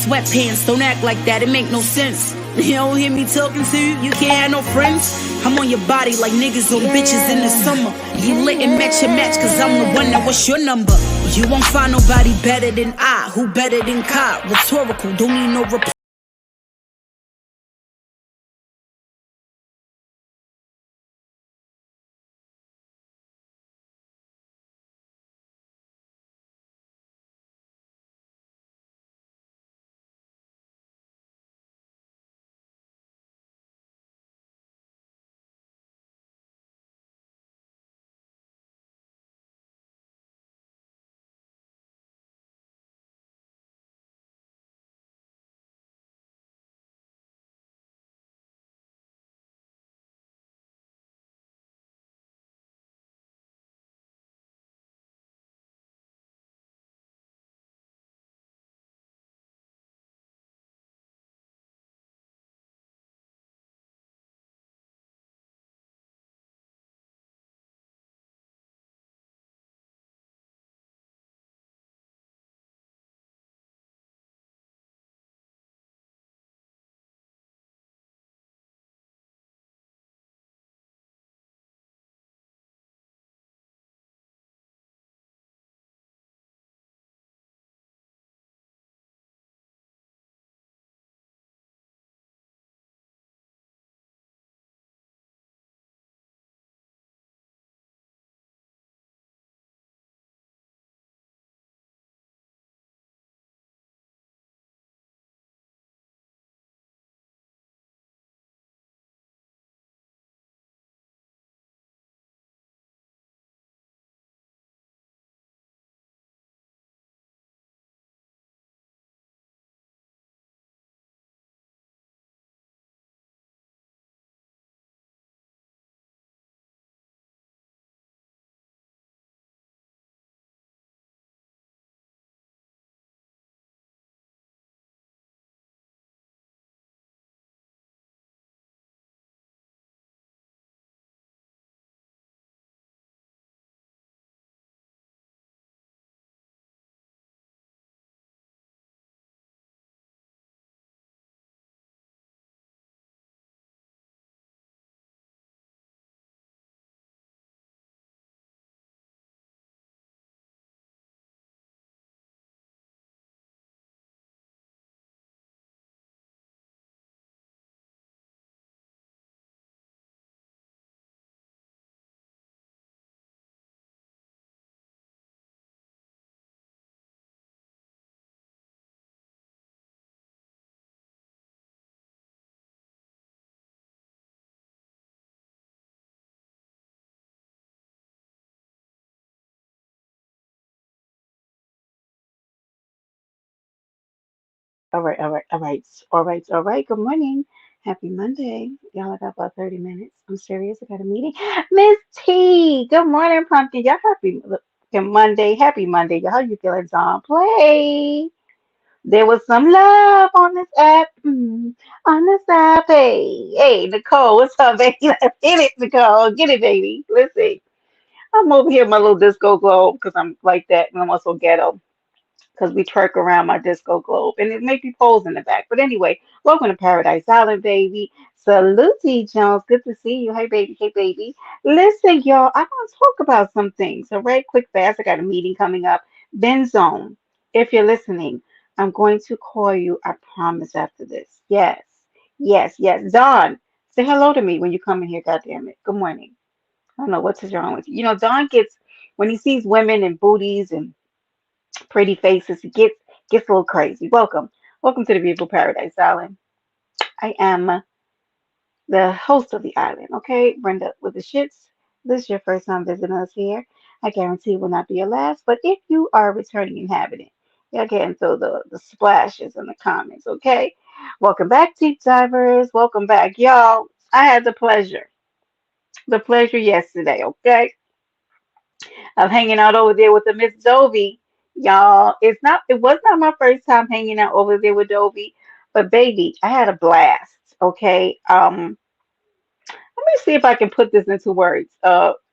sweatpants. Don't act like that, it make no sense. You don't hear me talking to you, you can't have no friends. I'm on your body like niggas on bitches in the summer. You lit and match your match, cause I'm the one that what's your number? You won't find nobody better than I. Who better than Kai? Rhetorical, don't need no reply. All right, all right, all right, all right, all right. Good morning. Happy Monday. Y'all, I got about 30 minutes. I'm serious. I got a meeting. Miss T, good morning, Pumpkin. Y'all, Monday. Happy Monday. Y'all, how you feeling, John? Play. There was some love on this app. On this app. Hey, hey, Nicole, what's up, baby? Let's get it, Nicole. Get it, baby. Listen, I'm over here in my little disco globe because I'm like that and I'm also ghetto because we twerk around my disco globe and it make me pose in the back. But anyway, welcome to Paradise Island, baby. Salute, Jones. Good to see you. Hey, baby. Hey, baby. Listen, y'all, I want to talk about some things. All right, quick, fast. I got a meeting coming up. Ben Zone, if you're listening, I'm going to call you. I promise after this. Yes, yes, yes. Don, say hello to me when you come in here. God damn it. Good morning. I don't know what's wrong with you. You know, Don gets when he sees women and booties and pretty faces. It gets a little crazy. Welcome to the beautiful Paradise Island. I am the host of the island. Okay, Brenda with the shits. This is your first time visiting us here. I guarantee it will not be your last. But if you are a returning inhabitant, y'all can throw the splashes in the comments. Okay, welcome back, deep divers. Welcome back, y'all. I had the pleasure yesterday. Okay, of hanging out over there with the Miss Dovie. Y'all, it was not my first time hanging out over there with Dovie, but baby, I had a blast. Okay. Let me see if I can put this into words.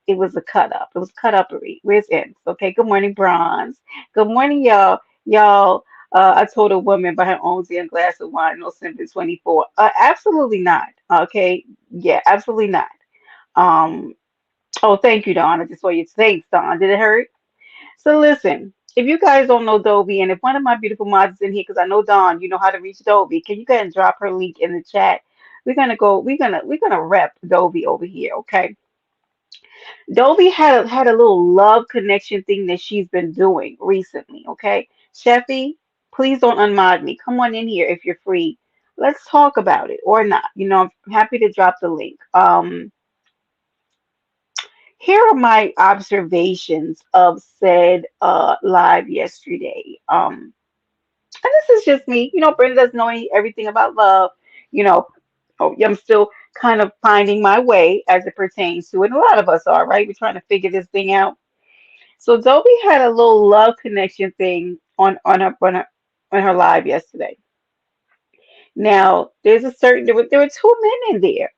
It was a cut up. It was cut uppery. Where's ends? Okay. Good morning, Bronze. Good morning, y'all. Y'all. I told a woman by her own damn glass of wine, no simping 24. Absolutely not. Okay. Yeah, absolutely not. Um, oh, thank you, Dawn. I just saw your thanks, Dawn. Did it hurt? So listen, if you guys don't know Dovie, and if one of my beautiful mods is in here, because I know Dawn, you know how to reach Dovie, can you go ahead and drop her link in the chat? We're gonna rep Dovie over here, okay? Dovie had a little love connection thing that she's been doing recently, okay? Sheffy, please don't unmod me. Come on in here if you're free. Let's talk about it or not. I'm happy to drop the link. Here are my observations of said live yesterday. And this is just me. Brenda doesn't know everything about love. You know, I'm still kind of finding my way as it pertains to it. And a lot of us are, right? We're trying to figure this thing out. So Dovie had a little love connection thing on her live yesterday. Now, there were two men in there.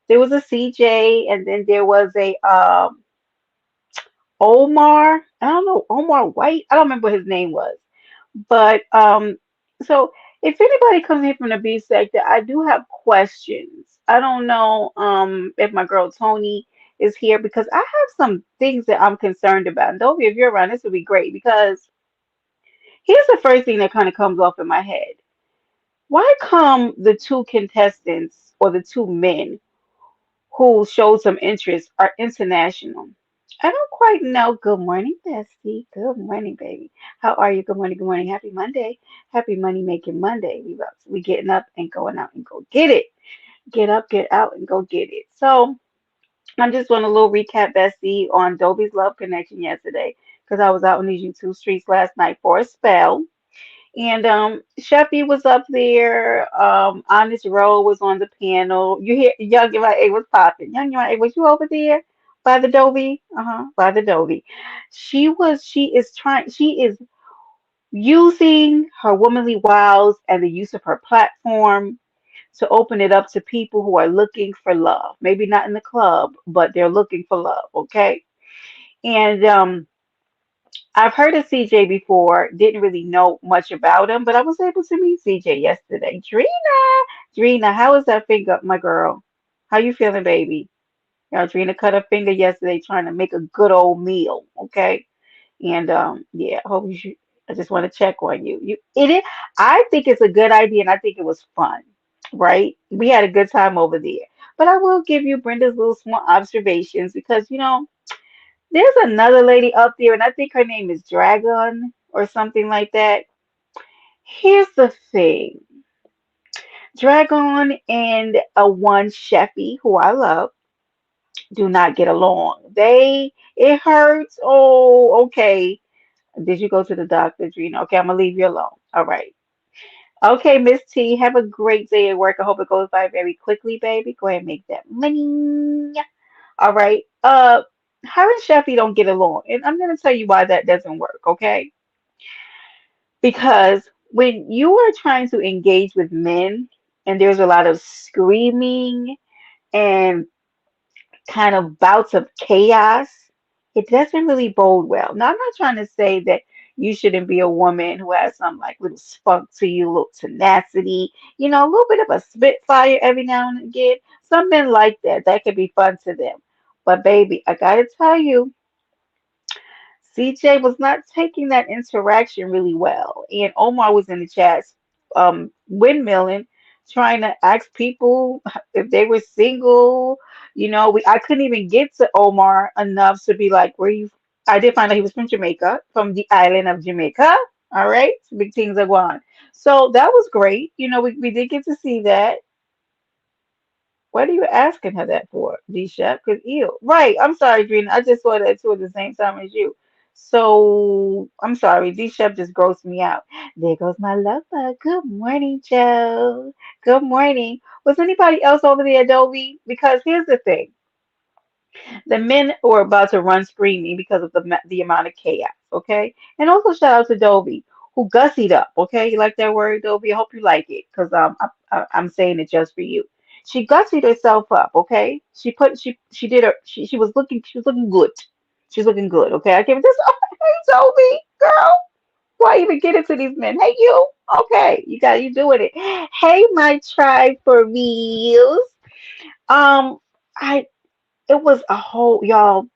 There was a CJ, and then there was a Omar. I don't know, Omar White. I don't remember what his name was. But so if anybody comes in from the B sector, I do have questions. I don't know if my girl Tony is here because I have some things that I'm concerned about. And Dovie, if you're around, this would be great because here's the first thing that kind of comes off in my head. Why come the two contestants or the two men who showed some interest are international? I don't quite know. Good morning, Bestie. Good morning, baby. How are you? Good morning. Good morning. Happy Monday. Happy money making Monday. We getting up and going out and go get it. Get up, get out, and go get it. So I'm just doing a little recap, Bestie, on Dobie's Love Connection yesterday because I was out on these YouTube streets last night for a spell. And Sheffy was up there. Honest Rowe was on the panel. You hear Young A was popping. Young A, was you over there by the Dovie? Uh-huh. By the Dovie. She is using her womanly wiles and the use of her platform to open it up to people who are looking for love. Maybe not in the club, but they're looking for love, okay? And I've heard of CJ before, didn't really know much about him, but I was able to meet CJ yesterday. Drina, how is that finger, my girl? How you feeling, baby? Drina cut her finger yesterday trying to make a good old meal, okay? And yeah, I just want to check on you. I think it's a good idea and I think it was fun, right? We had a good time over there. But I will give you Brenda's little small observations because there's another lady up there, and I think her name is Dragon or something like that. Here's the thing. Dragon and a one Sheffy, who I love, do not get along. It hurts. Oh, okay. Did you go to the doctor, Drina? Okay, I'm gonna leave you alone. All right. Okay, Miss T, have a great day at work. I hope it goes by very quickly, baby. Go ahead and make that money. All right. Her and Sheffy don't get along, and I'm gonna tell you why that doesn't work. Okay, because when you are trying to engage with men, and there's a lot of screaming and kind of bouts of chaos, it doesn't really bode well. Now, I'm not trying to say that you shouldn't be a woman who has some like little spunk to you, little tenacity, a little bit of a spitfire every now and again. Some men like that. That could be fun to them. But baby, I gotta tell you, CJ was not taking that interaction really well. And Omar was in the chat, windmilling, trying to ask people if they were single. I couldn't even get to Omar enough to be like, where you? I did find out he was from Jamaica, from the island of Jamaica. All right, big things are going. So that was great. We did get to see that. What are you asking her that for, D-Shep? Because ew. Right. I'm sorry, Drina. I just saw that too at the same time as you. So I'm sorry. D-Shep just grossed me out. There goes my love bug. Good morning, Joe. Good morning. Was anybody else over there, Adobe? Because here's the thing. The men were about to run screaming because of the amount of chaos, okay? And also shout out to Dovie, who gussied up, okay? You like that word, Dovie? I hope you like it, because I'm saying it just for you. She gussied herself up, okay? She did her she was looking good. She's looking good, okay? I gave it this. Hey, Dovie, girl. Why even get into these men? Hey, you. Okay, you doing it. Hey, my tribe for reals. Um, I it was a whole y'all.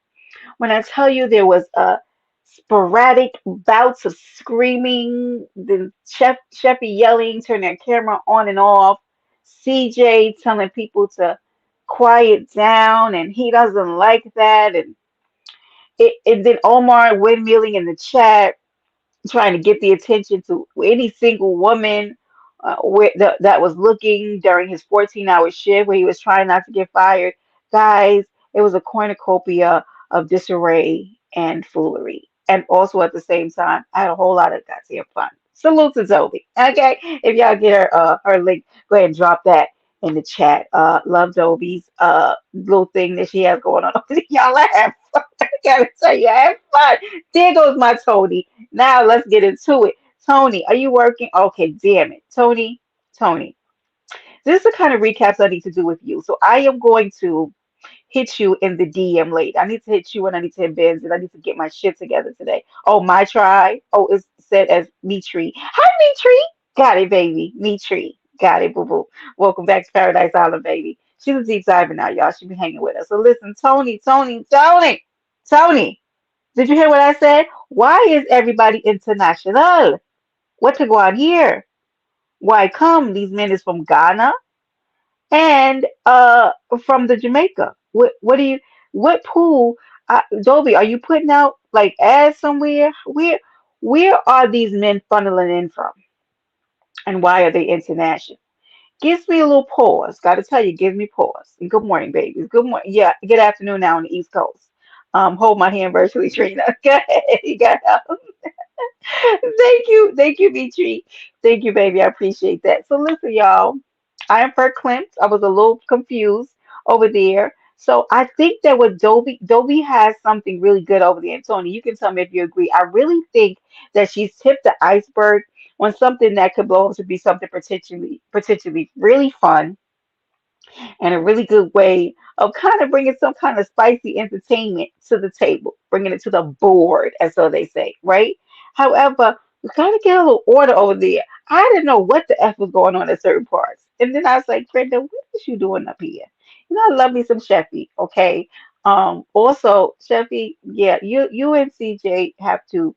When I tell you there was a sporadic bouts of screaming, the Sheffy yelling, turn their camera on and off, CJ telling people to quiet down, and he doesn't like that, and then Omar windmilling in the chat trying to get the attention to any single woman that was looking during his 14-hour shift where he was trying not to get fired. Guys, it was a cornucopia of disarray and foolery. And also at the same time, I had a whole lot of goddamn fun. Salute to Dovie. Okay, if y'all get her link, go ahead and drop that in the chat. Love Dovie's little thing that she has going on. Y'all have fun. I gotta tell you, I have fun. There goes my Tony. Now let's get into it. Tony, are you working? Okay, damn it. Tony, this is the kind of recaps I need to do with you. So I am going to hit you in the DM late. I need to hit you and I need to hit Benz and I need to get my shit together today. Oh, my try. Oh, it's said as me tree. Hi, me tree. Got it, baby. Me tree. Got it, boo boo. Welcome back to Paradise Island, baby. She's a deep diver now, y'all. She be hanging with us. So listen, Tony. Did you hear what I said? Why is everybody international? What to go on here? Why come? These men is from Ghana and from the Jamaica. What do you what pool Dovie, are you putting out like ads somewhere? Where are these men funneling in from? And why are they international? Gives me a little pause. Gotta tell you, give me pause. And good morning, babies. Good morning. Yeah, good afternoon now on the East Coast. Hold my hand virtually, Trina. Go ahead. You got thank you, Beatrice. Thank you, baby. I appreciate that. So listen, y'all. I am verklempt. I was a little confused over there. So I think that what Dovie has something really good over there. And Tony, you can tell me if you agree. I really think that she's tipped the iceberg on something that could blow up to be something potentially really fun and a really good way of kind of bringing some kind of spicy entertainment to the table, bringing it to the board, as so they say, right? However, we got to get a little order over there. I didn't know what the F was going on at certain parts. And then I was like, Brenda, what is you doing up here? You know, I love me some Sheffy, okay? Also, Sheffy, yeah, you and CJ have to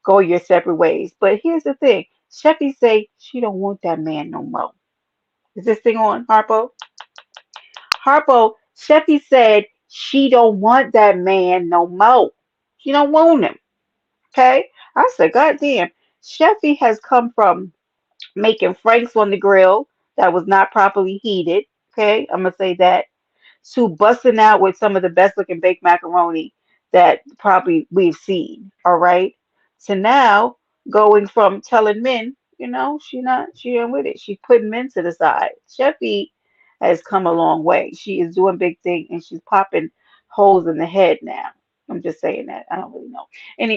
go your separate ways. But here's the thing. Sheffy say she don't want that man no more. Is this thing on, Harpo? Harpo, Sheffy said she don't want that man no more. She don't want him. Okay? I said, God damn. Sheffy has come from making franks on the grill that was not properly heated. Okay? I'm gonna say that to busting out with some of the best looking baked macaroni that probably we've seen. All right. To now going from telling men, she ain't with it. She's putting men to the side. Sheffy has come a long way. She is doing big things and she's popping holes in the head now. I'm just saying that. I don't really know.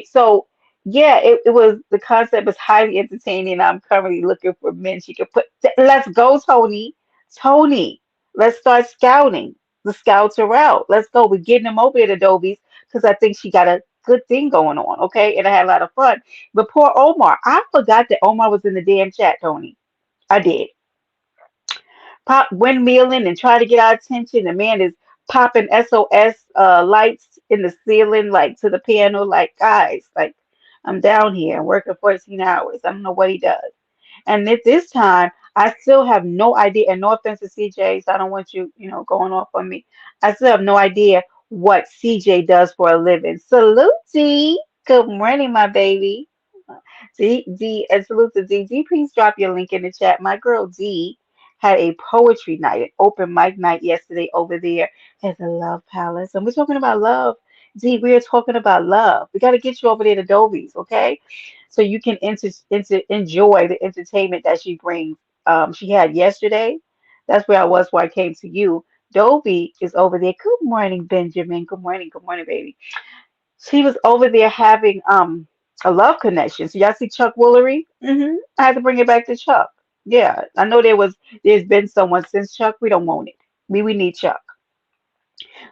So yeah, it was the concept was highly entertaining. I'm currently looking for men she could put. Let's go, Tony. Tony, let's start scouting. The scouts are out. Let's go. We're getting them over at Adobe's because I think she got a good thing going on. Okay. And I had a lot of fun. But poor Omar, I forgot that Omar was in the damn chat, Tony. I did. Pop windmilling and try to get our attention. The man is popping SOS lights in the ceiling, like to the piano, like, guys, like, I'm down here and working 14 hours. I don't know what he does. And at this time, I still have no idea. And no offense to CJ, so I don't want you, going off on me. I still have no idea what CJ does for a living. Salute, D. Good morning, my baby. D, and salute to D. D, please drop your link in the chat. My girl D had a poetry night, an open mic night yesterday over there at the Love Palace. And we're talking about love. D, we are talking about love. We got to get you over there to Dovie's, okay? So you can enjoy the entertainment that she brings. She had yesterday. That's where I was before I came to you. Dovie is over there. Good morning, Benjamin. Good morning, baby. She was over there having a love connection. So y'all see Chuck Woolery? I had to bring it back to Chuck. Yeah, I know there's been someone since Chuck. We don't want it. We need Chuck.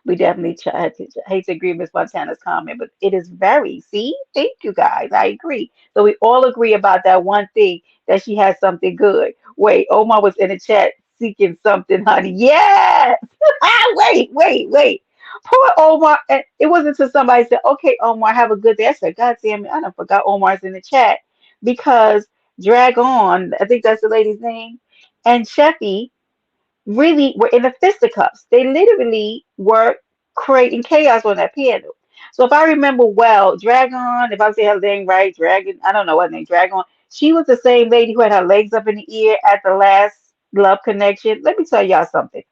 We definitely hate to agree with Miss Montana's comment, but it is very. See, thank you guys. I agree. So we all agree about that one thing that she has something good. Wait, Omar was in the chat seeking something, honey. Yes. Wait. Poor Omar. And it wasn't until somebody said, "Okay, Omar, have a good day." I said, "God damn it, I done forgot Omar's in the chat because Drag On. I think that's the lady's name, and Sheffy really were in the fisticuffs. They literally were creating chaos on that piano. So if I remember well, Dragon, if I say her name right, Dragon, I don't know what name, Dragon, she was the same lady who had her legs up in the air at the last Love Connection. Let me tell y'all something.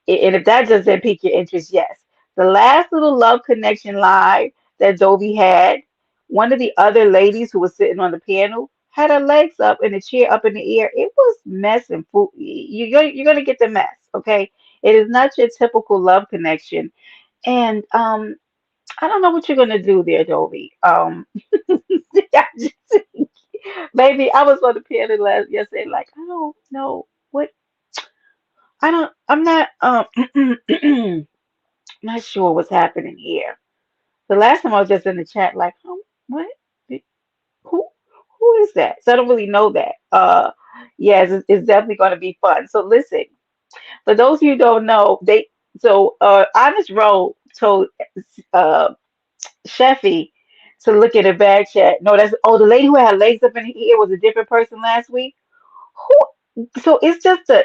And if that doesn't pique your interest, yes. The last little Love Connection live that Dovie had, one of the other ladies who was sitting on the piano had her legs up and the chair up in the air. It was mess and food. You're gonna get the mess, okay? It is not your typical Love Connection, and I don't know what you're gonna do there, Dovie. I just- baby, I was on the piano last yesterday, like I don't know what I don't. I'm not not sure what's happening here. The last time I was just in the chat, like, what? Who? Who is that? So I don't really know that. Yes, it's definitely going to be fun. So listen, for those of you who don't know, Honest Road told uh Sheffy to look at a back chat. No, the lady who had legs up in the ear was a different person last week. Who? So it's just an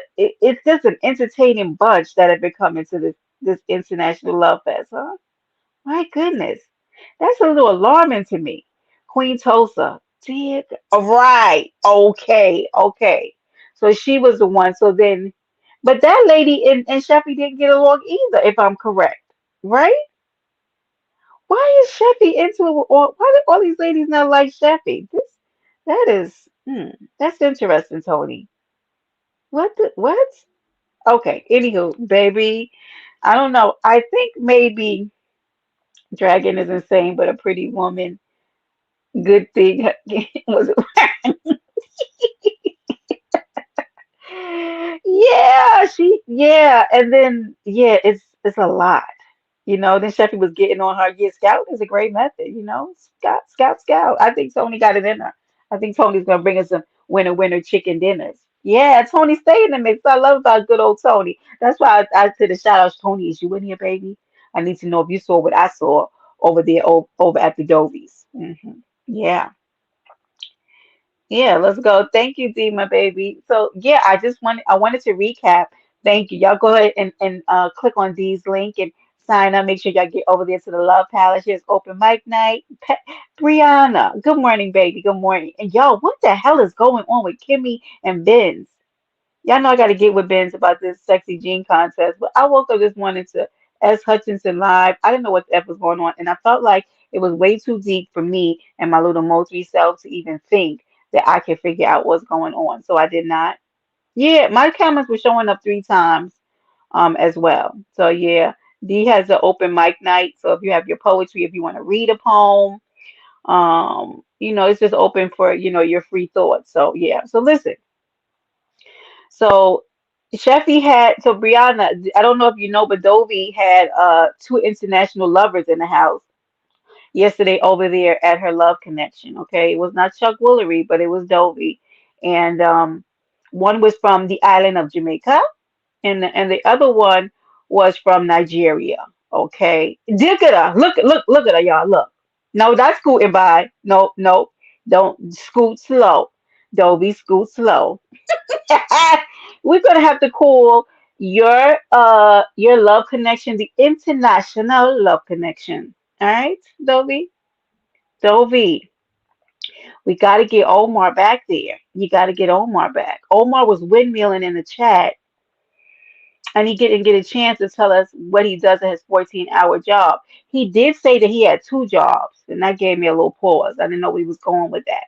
entertaining bunch that have been coming to this international love fest, huh? My goodness. That's a little alarming to me. Queen Tulsa. Did right. Okay. So she was the one. So then, but that lady and Sheffy didn't get along either, if I'm correct. Right? Why is Sheffy into it? Why do all these ladies not like Sheffy? That's interesting, Tony. What? Okay. Anywho, baby, I don't know. I think maybe Dragon is insane, but a pretty woman. Good thing was and then it's a lot. Then Sheffy was getting on her. Yeah, Scout is a great method, Scout. I think Tony got it in her. I think Tony's gonna bring us some winner chicken dinners. Yeah, Tony stay in the mix. I love about good old Tony. That's why I said the shout out, Tony, is you in here, baby? I need to know if you saw what I saw over there over at the Dovies. Yeah. Yeah, let's go. Thank you, D, my baby. So yeah, I wanted to recap. Thank you. Y'all go ahead and click on D's link and sign up. Make sure y'all get over there to the Love Palace. Here's open mic night. Brianna, good morning, baby. Good morning. And y'all, what the hell is going on with Kimmy and Benz? Y'all know I got to get with Benz about this sexy jean contest. But I woke up this morning to S. Hutchinson live. I didn't know what the F was going on. And I felt like it was way too deep for me and my little multi self to even think that I could figure out what's going on. So I did not. Yeah, my comments were showing up 3 times as well. So yeah, D has an open mic night. So if you have your poetry, if you want to read a poem, it's just open for, your free thoughts. So yeah. So listen. So Brianna, I don't know if you know, but Dovie had two international lovers in the house yesterday over there at her Love Connection. Okay, it was not Chuck Woolery, but it was Dovie, and one was from the island of Jamaica, and the other one was from Nigeria. Okay, look at her, look at her, y'all. Look, no, that's scooting by. No, don't scoot slow. Dovie, scoot slow. We're gonna have to call your love connection the international love connection. All right, Dovie, we got to get Omar back there. You got to get Omar back. Omar was windmilling in the chat, and he didn't get a chance to tell us what he does in his 14-hour job. He did say that he had 2 jobs, and that gave me a little pause. I didn't know where he was going with that.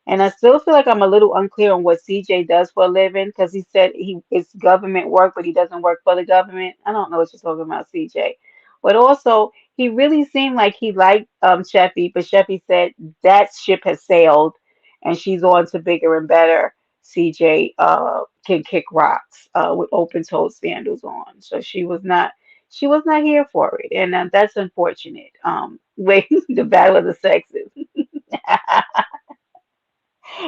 And I still feel like I'm a little unclear on what CJ does for a living because he said it's government work, but he doesn't work for the government. I don't know what you're talking about, CJ. But also, he really seemed like he liked Sheffy, but Sheffy said that ship has sailed and she's on to bigger and better. CJ can kick rocks with open-toed sandals on. So she was not here for it, and that's unfortunate. Wait, the battle of the sexes.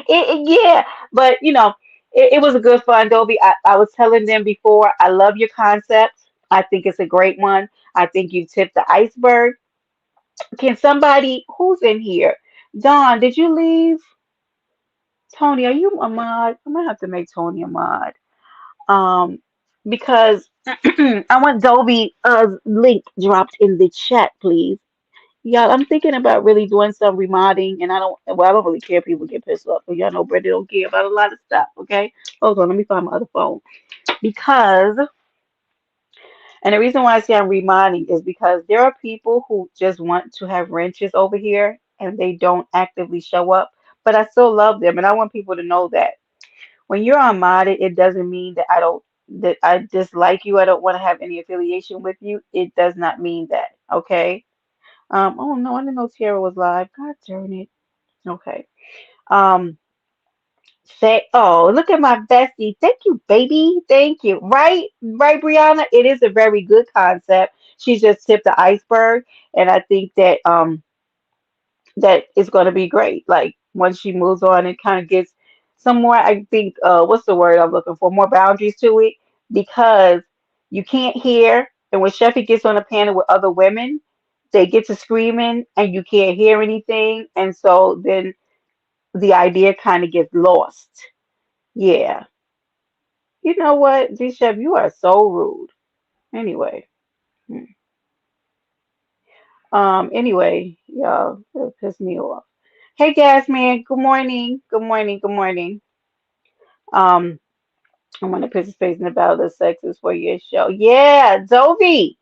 Yeah, but it was a good fun, Dovie. I was telling them before, I love your concept. I think it's a great one. I think you tipped the iceberg. Can somebody who's in here? Don, did you leave? Tony, are you a mod? I'm gonna have to make Tony a mod. Um, because I want Dovie link dropped in the chat, please. Y'all, I'm thinking about really doing some remodding, and I don't really care if people get pissed off, but y'all know Brenda don't care about a lot of stuff, okay? Hold on, let me find my other phone. Because, and the reason why I say I'm remodding is because there are people who just want to have wrenches over here, and they don't actively show up, but I still love them, and I want people to know that. When you're unmodded, it doesn't mean that I dislike you. I don't want to have any affiliation with you. It does not mean that, okay? Oh no, I didn't know Tara was live. God darn it. Okay. Um, say, oh, look at my bestie. Thank you, baby. Thank you. Right, Brianna. It is a very good concept. She just tipped the iceberg, and I think that is going to be great. Like once she moves on and kind of gets some more, I think, what's the word I'm looking for? More boundaries to it, because you can't hear. And when Sheffy gets on a panel with other women, they get to screaming and you can't hear anything. And so then the idea kind of gets lost. Yeah. You know what, G Chef, you are so rude. Anyway. hmm. Anyway, y'all, it pissed me off. Hey, Gas Man. Good morning. Good morning. Good morning. Um, I want to participate in the Battle of the Sexes for your show. Yeah, Dovie,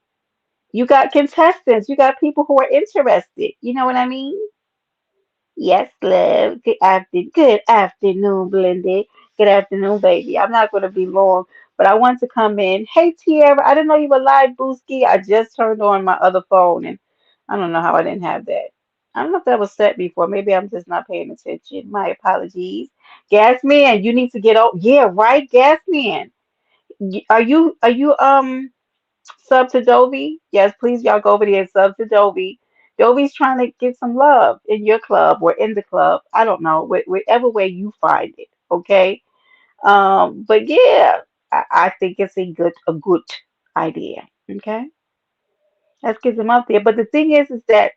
you got contestants. You got people who are interested. You know what I mean? Yes, love. Good afternoon, Blended. Good afternoon, baby. I'm not going to be long, but I want to come in. Hey, Tierra, I didn't know you were live, Booski. I just turned on my other phone, and I don't know how I didn't have that. I don't know if that was set before. Maybe I'm just not paying attention. My apologies. Gas Man, you need to get out. Yeah, right, Gas Man. Are you sub to Dovie? Yes, please, y'all go over there and sub to Dovie. Dovie's trying to get some love in your club or in the club. I don't know, whatever way you find it. Okay. But yeah, I think it's a good idea. Okay, let's get them up there. But the thing is that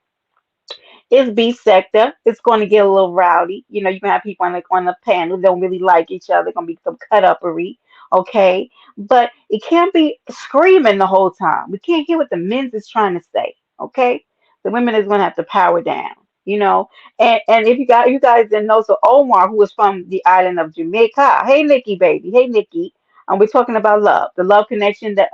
it's B sector. It's going to get a little rowdy. You can have people on the panel who don't really like each other. Going to be some cut uppery, okay? But it can't be screaming the whole time. We can't hear what the men's is trying to say, okay? The women is going to have to power down, you know. And if you guys didn't know, so Omar, who is from the island of Jamaica, hey Nikki, baby, hey Nikki, we're talking about love, the love connection that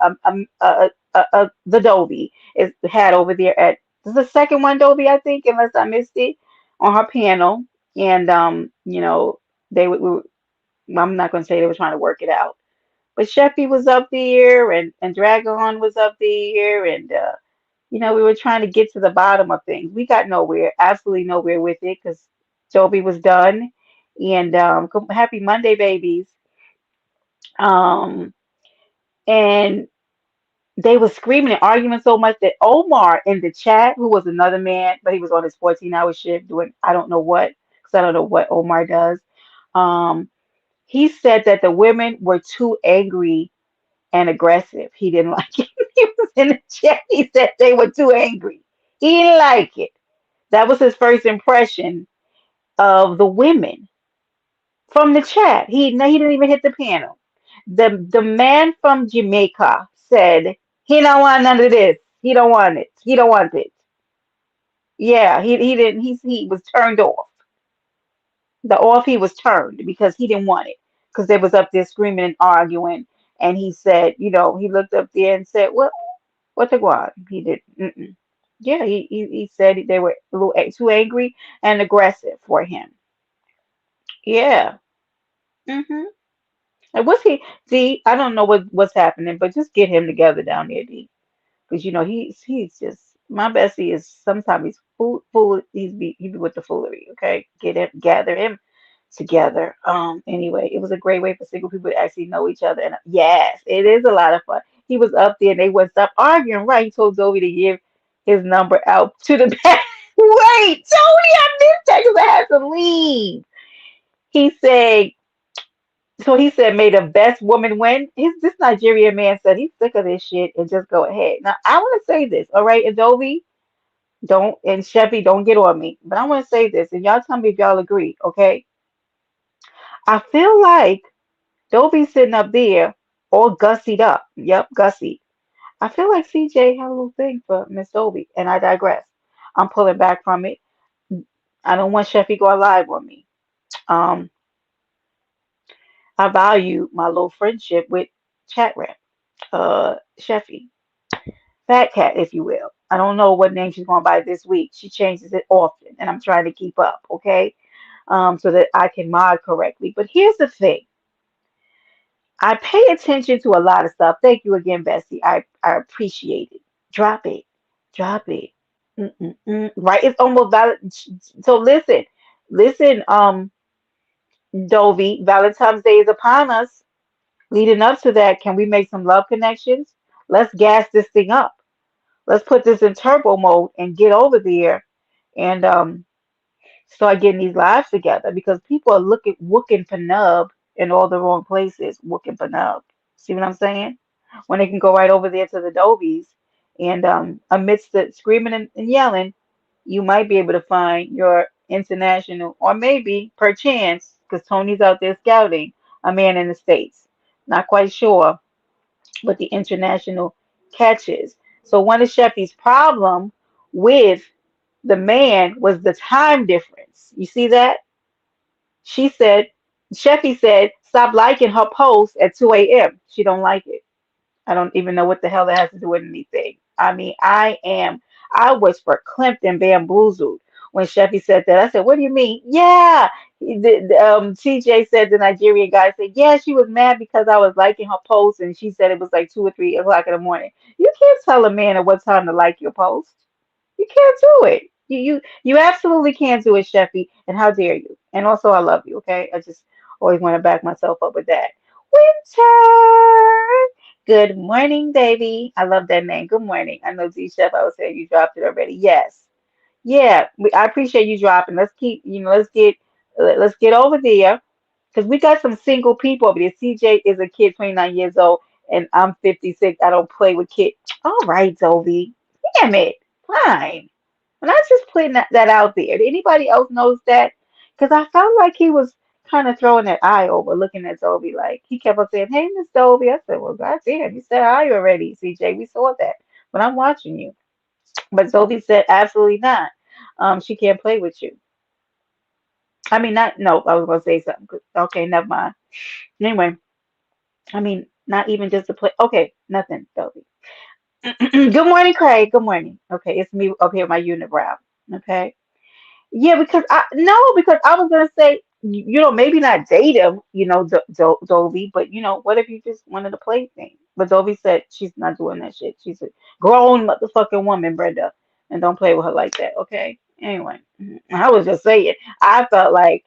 the Dovie is had over there at this is the second one, Dovie, I think, unless I missed it on her panel. And they were, I'm not going to say they were trying to work it out, but Sheffy was up there, and Dragon was up there, and we were trying to get to the bottom of things. We got nowhere, absolutely nowhere with it, because Dovie was done. And happy Monday, babies. Um, and they were screaming and arguing so much that Omar in the chat, who was another man, but he was on his 14-hour shift doing I don't know what, because I don't know what Omar does. Um, he said that the women were too angry and aggressive. He didn't like it. He was in the chat. He said they were too angry. He didn't like it. That was his first impression of the women from the chat. He didn't even hit the panel. The man from Jamaica said he don't want none of this. He don't want it. He don't want it. Yeah, he didn't. He was turned off. The off he was turned because he didn't want it, because they was up there screaming and arguing. And he said, he looked up there and said, what the guan? He did. Mm-mm. Yeah, he said they were a little too angry and aggressive for him. Yeah. hmm And what's he? D, I don't know what's happening, but just get him together down there, D, because he's just my bestie is sometimes he's fool he be with the foolery. Okay, get him, gather him together. Anyway, it was a great way for single people to actually know each other. And yes, it is a lot of fun. He was up there and they wouldn't stop arguing. Right. He told Dovie to give his number out to the back. Wait, Tony, I missed that because I had to leave. He said, so he said, may the best woman win. This Nigerian man said he's sick of this shit and just go ahead. Now, I want to say this, all right, Adobe, don't, and Chevy, don't get on me, but I want to say this, and y'all tell me if y'all agree, okay? I feel like Dovie's sitting up there all gussied up. Yep, gussy. I feel like CJ had a little thing for Miss Dovie, and I digress. I'm pulling back from it. I don't want Chevy going live on me. Um, I value my little friendship with Chat Rap, Cheffy. Fat Cat, if you will. I don't know what name she's going by this week. She changes it often, and I'm trying to keep up, okay? So that I can mod correctly. But here's the thing. I pay attention to a lot of stuff. Thank you again, Bessie. I appreciate it. Drop it. Drop it. Mm-mm-mm. Right? It's almost valid. So listen, Dovie, Valentine's Day is upon us. Leading up to that, can we make some love connections? Let's gas this thing up. Let's put this in turbo mode and get over there and start getting these lives together because people are looking for nub in all the wrong places, looking for nub. See what I'm saying? When they can go right over there to the Dovies and amidst the screaming and yelling, you might be able to find your international or maybe perchance, because Tony's out there scouting, a man in the States. Not quite sure what the international catches. So one of Sheffy's problem with the man was the time difference. You see that? She said, Sheffy said, stop liking her post at 2 a.m. She don't like it. I don't even know what the hell that has to do with anything. I mean, I was verklempt and bamboozled when Sheffy said that. I said, what do you mean? Yeah. TJ said, the Nigerian guy said, yeah, she was mad because I was liking her post and she said it was like 2 or 3 o'clock in the morning. You can't tell a man at what time to like your post. You can't do it. You absolutely can't do it, Sheffy. And how dare you? And also, I love you. Okay, I just always want to back myself up with that. Winter. Good morning, baby. I love that name. Good morning. I know Z Chef. I was saying you dropped it already. Yes. Yeah. I appreciate you dropping. Let's keep. Let's get over there because we got some single people over there. CJ is a kid, 29 years old, and I'm 56. I don't play with kids. All right, Dovie. Damn it. Fine. And I was just putting that out there. Did anybody else notice that? Because I felt like he was kind of throwing that eye over, looking at Dovie. Like he kept on saying, "Hey, Miss Dovie." I said, "Well, goddamn, you said hi already, CJ. We saw that, but I'm watching you." But Dovie said, "Absolutely not. She can't play with you." I mean, not no. I was gonna say something. Okay, never mind. Anyway, I mean, not even just to play. Okay, nothing, Dovie. Good morning, Craig. Good morning. Okay, it's me up here, my unibrow. Okay. Yeah, because because I was gonna say, maybe not date him, Dovie, but what if you just wanted to play thing? But Dovie said she's not doing that shit. She's a grown motherfucking woman, Brenda, and don't play with her like that, okay? Anyway, I was just saying, I felt like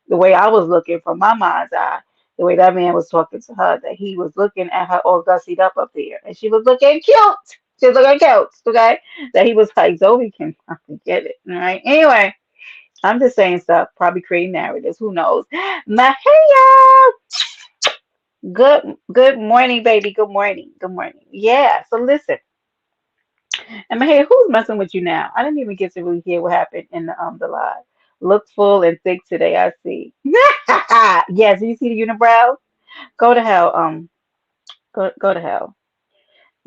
the way I was looking from my mind's eye, the way that man was talking to her, that he was looking at her all gussied up there, and she was looking cute. She was looking cute, okay? That he was like, Dovie can fucking get it, all right? Anyway. I'm just saying stuff, probably creating narratives. Who knows? Mahia, good morning, baby. Good morning. Good morning. Yeah. So listen, and Mahia, who's messing with you now? I didn't even get to really hear what happened in the live. Look full and thick today. I see. Yes. Do you see the unibrow? Go to hell. Go to hell.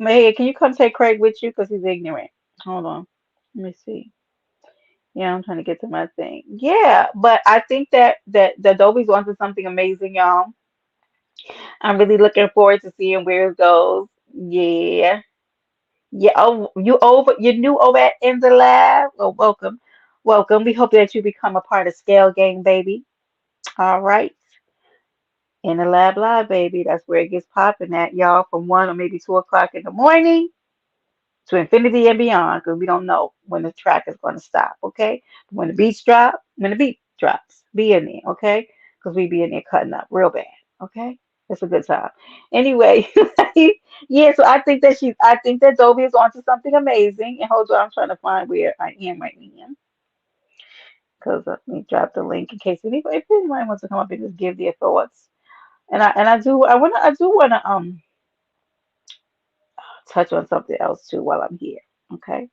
Mahia, can you come take Craig with you because he's ignorant? Hold on. Let me see. Yeah, I'm trying to get to my thing. Yeah, but I think that the Adobe's onto something amazing, y'all. I'm really looking forward to seeing where it goes. Yeah. Yeah. Oh, you new over in the lab. Well, welcome. Welcome. We hope that you become a part of Scale Gang, baby. All right. In the lab live, baby. That's where it gets popping at, y'all, from 1 or maybe 2 o'clock in the morning to infinity and beyond, because we don't know when the track is going to stop, okay? When the beat drops, be in there, okay? because we be in there cutting up real bad. Okay, it's a good time. Anyway, yeah. So I think that Dovie is onto something amazing. And hold on, I'm trying to find where I am right now because let me drop the link in case anybody, if anyone wants to come up and just give their thoughts. I do wanna touch on something else too while I'm here. Okay.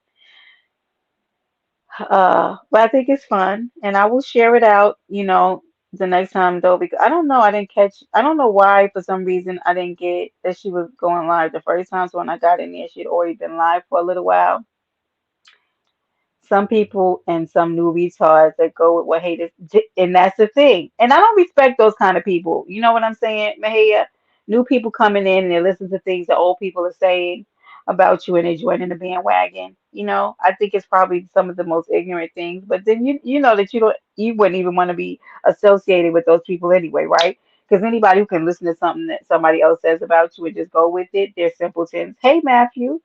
But I think it's fun, and I will share it out, the next time though, because I don't know, I don't know why for some reason I didn't get that she was going live the first time. So when I got in there, she'd already been live for a little while. Some people and some new retards that go with what haters, and that's the thing. And I don't respect those kind of people. You know what I'm saying, Mahia? New people coming in and they listen to things that old people are saying about you and they join in the bandwagon. I think it's probably some of the most ignorant things. But then you know that you wouldn't even want to be associated with those people anyway, right? Because anybody who can listen to something that somebody else says about you and just go with it, they're simpletons. Hey, Matthew.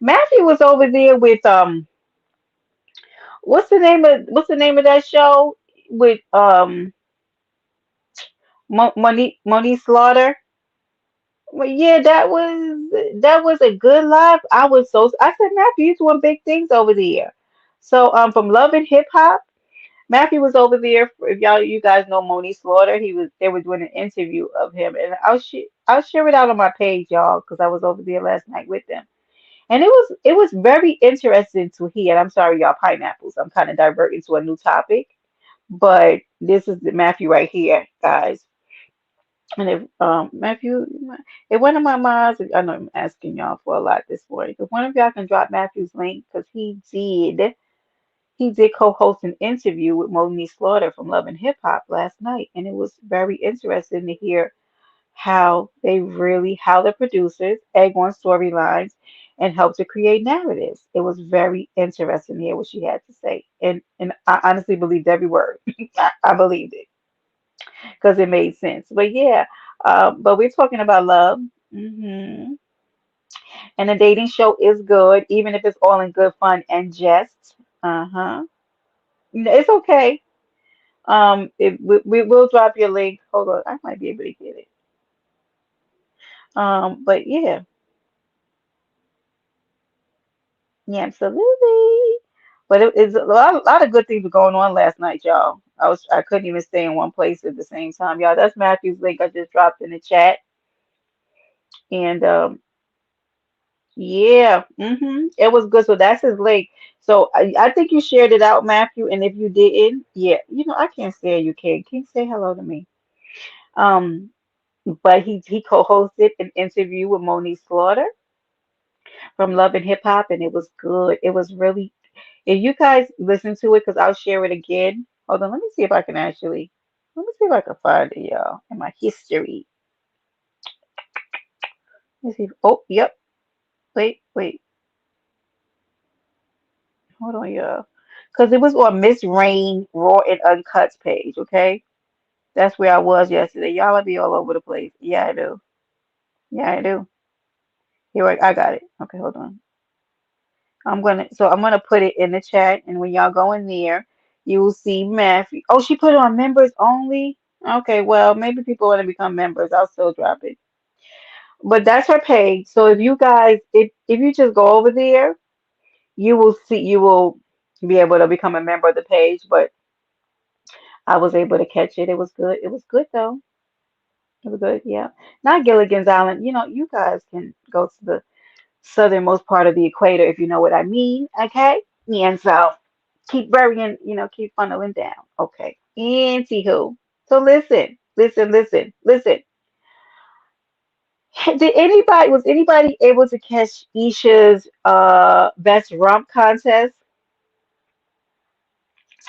Matthew was over there with what's the name of that show with Monique Slaughter? Well, yeah, that was a good live. I said, Matthew, you're doing big things over there. So from Love and Hip Hop, Matthew was over there. If you guys know Monique Slaughter, they were doing an interview of him, and I'll share it out on my page, y'all, because I was over there last night with them. And it was very interesting to hear. And I'm sorry, y'all, pineapples. I'm kind of diverting to a new topic. But this is the Matthew right here, guys. And if Matthew, if one of my moms, I know I'm asking y'all for a lot this morning, if one of y'all can drop Matthew's link, because he did co-host an interview with Monique Slaughter from Love and Hip Hop last night, and it was very interesting to hear how the producers egg on storylines and help to create narratives. It was very interesting to hear what she had to say, and I honestly believed every word. I believed it because it made sense. But yeah, but we're talking about love. And the dating show is good, even if it's all in good fun and jest. Uh-huh. It's okay. We will drop your link. Hold on, I might be able to get it. But yeah, yeah, absolutely. But it's a lot of good things were going on last night, y'all. I couldn't even stay in one place at the same time, y'all. That's Matthew's link I just dropped in the chat, and yeah, it was good. So that's his link. So I think you shared it out, Matthew. And if you didn't, yeah, I can't say you can you say hello to me? Um, but he co-hosted an interview with Monique Slaughter from Love and Hip Hop, and it was good. It was really. If you guys listen to it, because I'll share it again. Hold on, let me see if I can actually. Let me see if I can find it, y'all, in my history. Let me see. Oh, yep. Wait. Hold on, y'all. Because it was on Miss Rain Raw and Uncuts page, okay? That's where I was yesterday. Y'all, I be all over the place. Yeah, I do. Yeah, I do. Here, I got it. Okay, hold on. I'm gonna put it in the chat, and when y'all go in there, you will see Matthew. Oh, she put it on members only. Okay, well, maybe people want to become members. I'll still drop it. But that's her page. So if you guys, if you just go over there, you will be able to become a member of the page. But I was able to catch it. It was good. It was good though. It was good. Yeah. Not Gilligan's Island. You guys can go to the southernmost part of the equator if you know what I mean. Okay. And so keep burying, keep funneling down. Okay. Anywho. So listen. Was anybody able to catch Isha's best rump contest?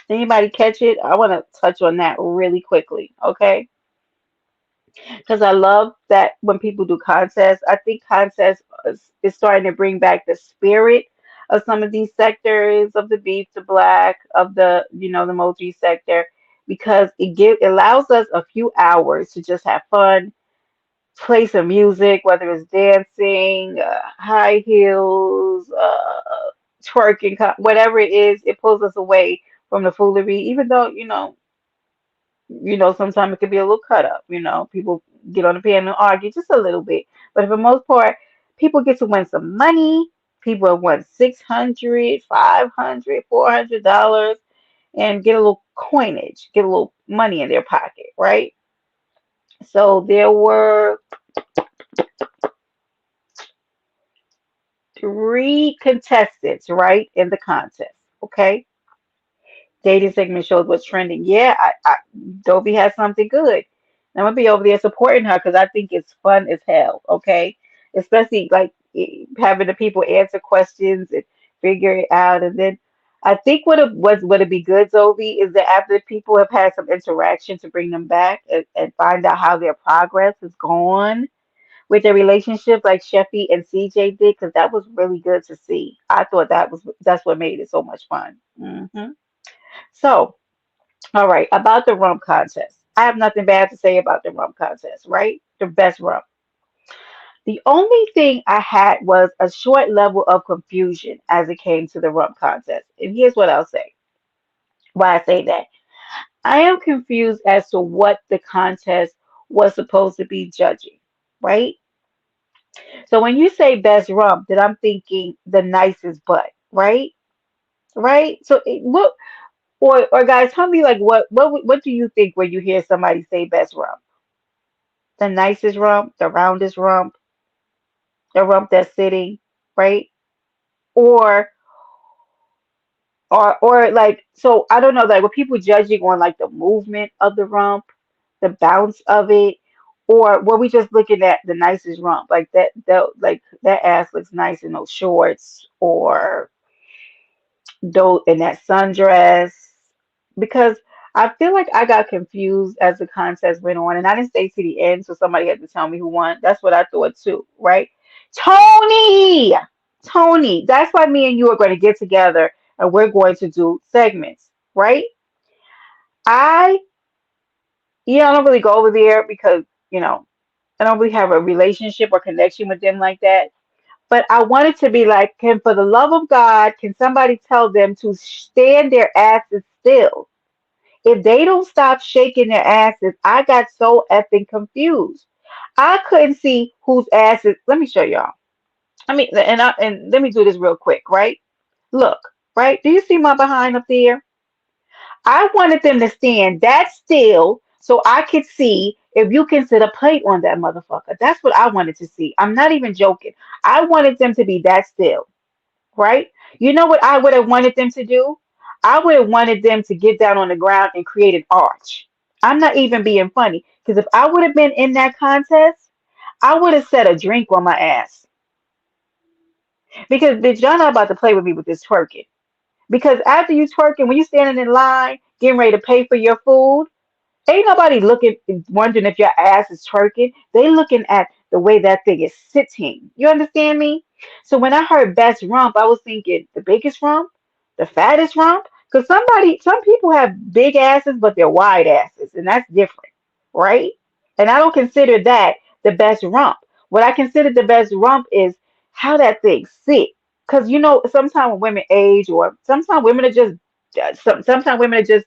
Anybody catch it? I want to touch on that really quickly, okay? Because I love that when people do contests. I think contests is starting to bring back the spirit of some of these sectors of the beef to black of the multi sector because it allows us a few hours to just have fun, play some music, whether it's dancing, high heels, twerking, whatever it is. It pulls us away from the foolery, even though. Sometimes it could be a little cut up. People get on the panel and argue just a little bit. But for the most part, people get to win some money. People have won 600, 500, $400 and get a little coinage, get a little money in their pocket, right? So there were three contestants, right, in the contest. Okay. Dating segment shows what's trending. Yeah, Dovie has something good. I'm gonna be over there supporting her because I think it's fun as hell. Okay, especially like having the people answer questions and figure it out, and then I think would it be good, Dovie, is that after people have had some interaction to bring them back and find out how their progress has gone with their relationship, like Sheffy and CJ did, because that was really good to see. I thought that's what made it so much fun. So. All right, about the rum contest. I have nothing bad to say about the rum contest, right? The best rum. The only thing I had was a short level of confusion as it came to the rum contest. And here's what I'll say. Why I say that. I am confused as to what the contest was supposed to be judging, right? So when you say best rum, then I'm thinking the nicest butt, right? Right? So what or guys, tell me like what do you think when you hear somebody say best rum? The nicest rump, the roundest rump, the rump that's sitting, right? Or or like so I don't know, like were people judging on like the movement of the rump, the bounce of it, or were we just looking at the nicest rump? Like that ass looks nice in those shorts or though in that sundress because I feel like I got confused as the contest went on, and I didn't stay to the end, so somebody had to tell me who won. That's what I thought too, right? Tony, Tony. That's why me and you are going to get together, and we're going to do segments, right? I, I don't really go over there because I don't really have a relationship or connection with them like that. But I wanted to be like, can for the love of God, can somebody tell them to stand their asses still? If they don't stop shaking their asses, I got so effing confused. I couldn't see whose asses. Let me show y'all. And let me do this real quick, right? Look, right? Do you see my behind up there? I wanted them to stand that still so I could see if you can sit a plate on that motherfucker. That's what I wanted to see. I'm not even joking. I wanted them to be that still, right? You know what I would have wanted them to do? I would have wanted them to get down on the ground and create an arch. I'm not even being funny because if I would have been in that contest, I would have set a drink on my ass. Because bitch, y'all not about to play with me with this twerking. Because after you twerking, when you standing in line, getting ready to pay for your food, ain't nobody looking, wondering if your ass is twerking. They looking at the way that thing is sitting. You understand me? So when I heard best rump, I was thinking the biggest rump, the fattest rump. Because some people have big asses, but they're wide asses, and that's different, right? And I don't consider that the best rump. What I consider the best rump is how that thing sit. Because sometimes when women age, or sometimes women are just, sometimes women are just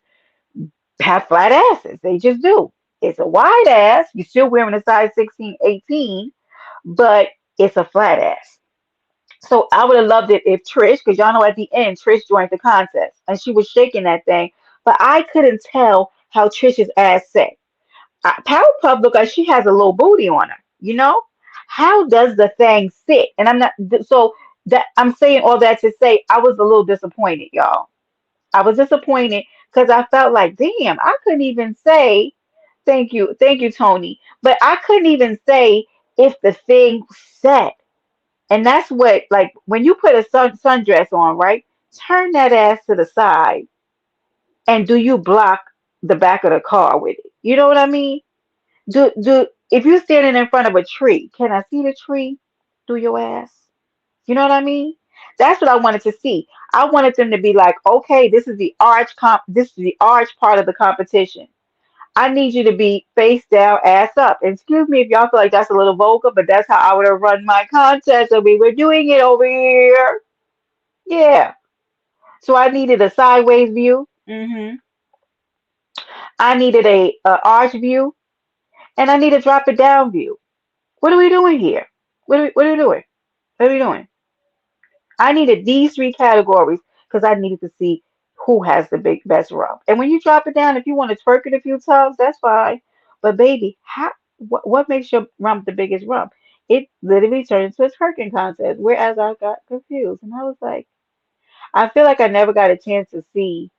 have flat asses. They just do. It's a wide ass. You're still wearing a size 16, 18, but it's a flat ass. So I would have loved it if Trish, because y'all know at the end, Trish joined the contest and she was shaking that thing, but I couldn't tell how Trish's ass sat. Powerpuff look like she has a little booty on her, you know? How does the thing sit? And I'm not, so that I'm saying all that to say I was a little disappointed, y'all. I was disappointed because I felt like, damn, I couldn't even say thank you, Tony. But I couldn't even say if the thing set. And that's what, like, when you put a sundress on, right? Turn that ass to the side, and do you block the back of the car with it? You know what I mean? Do if you're standing in front of a tree, can I see the tree through your ass? You know what I mean? That's what I wanted to see. I wanted them to be like, okay, this is the arch part of the competition. I need you to be face down, ass up. And excuse me if y'all feel like that's a little vulgar, but that's how I would have run my contest. So we were doing it over here. Yeah. So I needed a sideways view. I needed a arch view, and I need a drop it down view. What are we doing here? What are we doing? What are we doing? I needed these three categories because I needed to see who has the best rump. And when you drop it down, if you want to twerk it a few times, that's fine. But baby, what makes your rump the biggest rump? It literally turned into a twerking contest. Whereas I got confused, and I was like, I feel like I never got a chance to see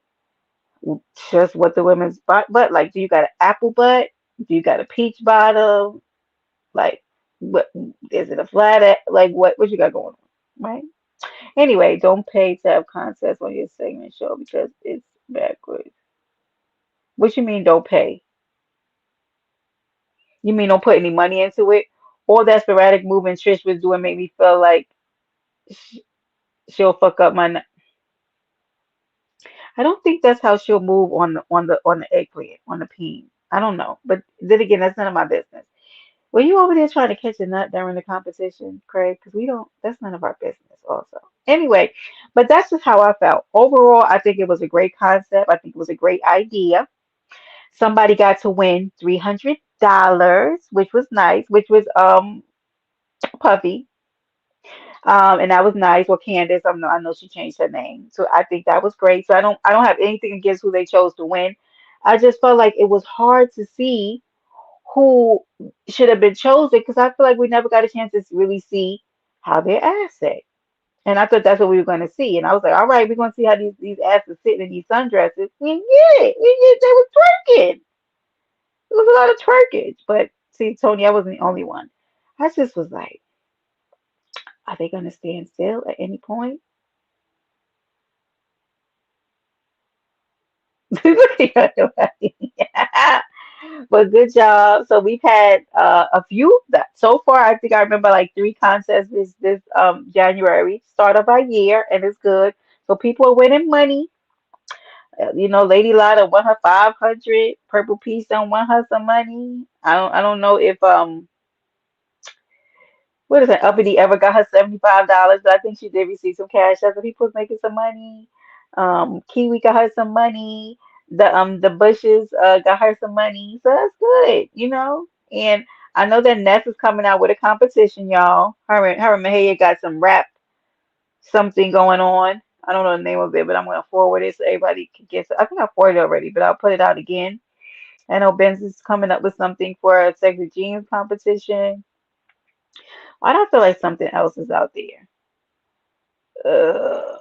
just what the women's butt like. Do you got an apple butt? Do you got a peach bottom? Like, what is it a like what you got going on, right? Anyway, don't pay to have contests on your segment show because it's backwards. What you mean don't pay? You mean don't put any money into it? All that sporadic movement Trish was doing made me feel like sh she'll fuck up I don't think that's how she'll move on the eggplant, on the peen. I don't know. But then again, that's none of my business. Were you over there trying to catch a nut during the competition, Craig? Because we don't, that's none of our business, also. Anyway, but that's just how I felt. Overall, I think it was a great concept. I think it was a great idea. Somebody got to win $300, which was nice, which was Puffy. And that was nice. Well, Candace, I know she changed her name, so I think that was great. So I don't have anything against who they chose to win. I just felt like it was hard to see who should have been chosen because I feel like we never got a chance to really see how their ass sit. And I thought that's what we were going to see. And I was like, all right, we're going to see how these asses sit in these sundresses. We didn't get it. They was twerking. It was a lot of twerkage. But see, Tony, I wasn't the only one. I just was like, are they going to stand still at any point? Looking at nobody. But good job. So we've had a few that so far. I think I remember like three contests this January, start of our year, and it's good. So people are winning money. Lady Lotta won her 500. Purple Peace done won her some money. I don't know if what is it? Uppity ever got her $75, but I think she did receive some cash. Other people's making some money. Kiwi got her some money. The Bushes got her some money. So that's good. And I know that Ness is coming out with a competition, y'all. Her and Mahia got some rap something going on. I don't know the name of it, but I'm gonna forward it so everybody can get it. I think I forwarded it already, but I'll put it out again. I know Benz is coming up with something for a sexy jeans competition. I don't feel like something else is out there. uh,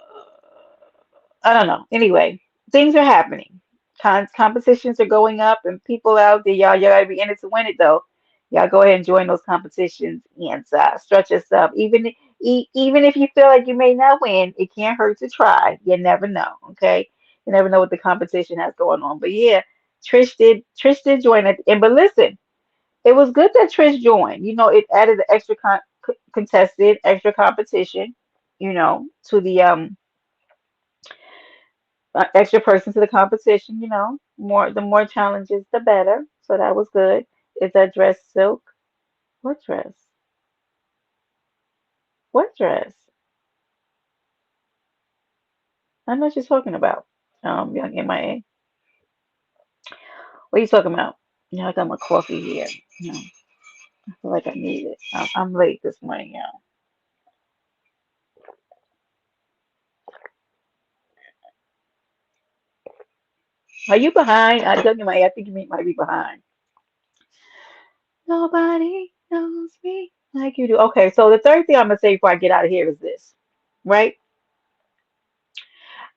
I don't know. Anyway, things are happening. Competitions are going up, and people out there, y'all gotta be in it to win it, though. Y'all go ahead and join those competitions and stretch yourself. Even if you feel like you may not win, it can't hurt to try. You never know. Okay, you never know what the competition has going on. But yeah, Trish did join it, and but listen, it was good that Trish joined. It added the extra contested, extra competition. To the extra person to the competition. The more challenges, the better. So that was good. Is that dress silk? What dress? What dress? I know what you're talking about. Young MIA. What are you talking about? Yeah, I got my coffee here. I feel like I need it. I'm late this morning, y'all. Are you behind? I tell you, I think you might be behind. Nobody knows me like you do. Okay, so the third thing I'm gonna say before I get out of here is this, right?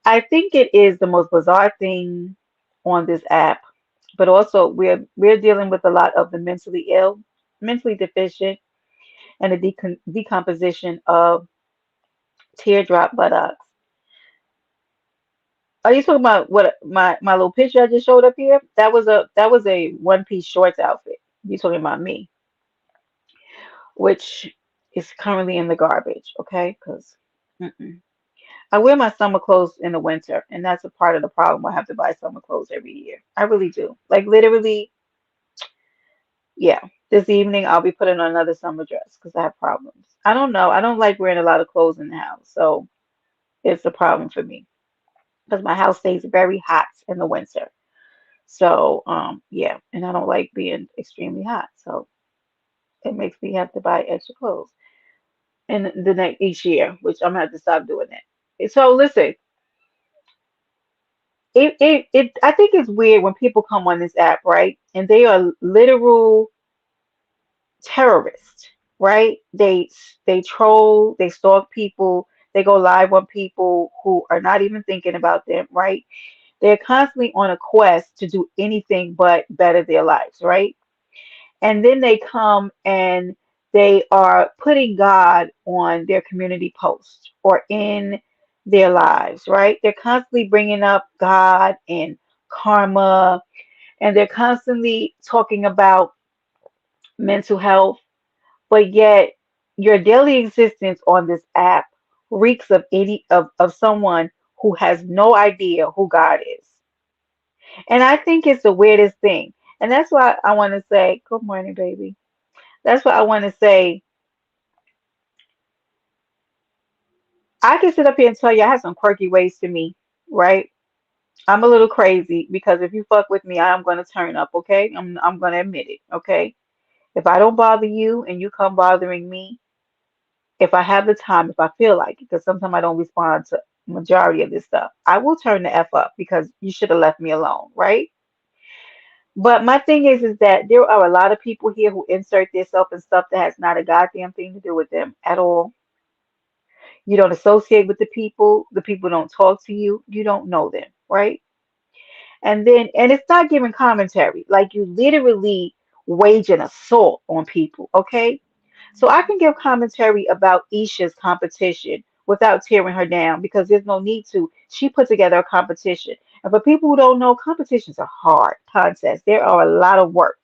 I think it is the most bizarre thing on this app, but also we're dealing with a lot of the mentally ill, mentally deficient, and the decomposition of teardrop buttocks. Are you talking about what my little picture I just showed up here? That was a one piece shorts outfit. You talking about me, which is currently in the garbage, okay? Because I wear my summer clothes in the winter, and that's a part of the problem. I have to buy summer clothes every year. I really do. Like literally, yeah. This evening I'll be putting on another summer dress because I have problems. I don't know. I don't like wearing a lot of clothes in the house, so it's a problem for me because my house stays very hot in the winter. So, yeah, and I don't like being extremely hot. So it makes me have to buy extra clothes in the next each year, which I'm gonna have to stop doing that. So listen, I think it's weird when people come on this app, right? And they are literal terrorists, right? They troll, they stalk people, they go live on people who are not even thinking about them, right? They're constantly on a quest to do anything but better their lives, right? And then they come and they are putting God on their community post or in their lives, right? They're constantly bringing up God and karma, and they're constantly talking about mental health, but yet your daily existence on this app reeks of of someone who has no idea who God is. And I think it's the weirdest thing. And that's why I want to say, good morning, baby. That's why I want to say, I can sit up here and tell you I have some quirky ways to me, right? I'm a little crazy because if you fuck with me, I'm gonna turn up, okay? I'm gonna admit it, okay? If I don't bother you and you come bothering me, if I have the time, if I feel like it, because sometimes I don't respond to majority of this stuff, I will turn the F up because you should have left me alone, right? But my thing is that there are a lot of people here who insert themselves in stuff that has not a goddamn thing to do with them at all. You don't associate with the people don't talk to you, you don't know them, right? And it's not giving commentary, like you literally wage an assault on people, okay? So I can give commentary about Isha's competition without tearing her down because there's no need to. She put together a competition. And for people who don't know, competitions are hard contests. There are a lot of work.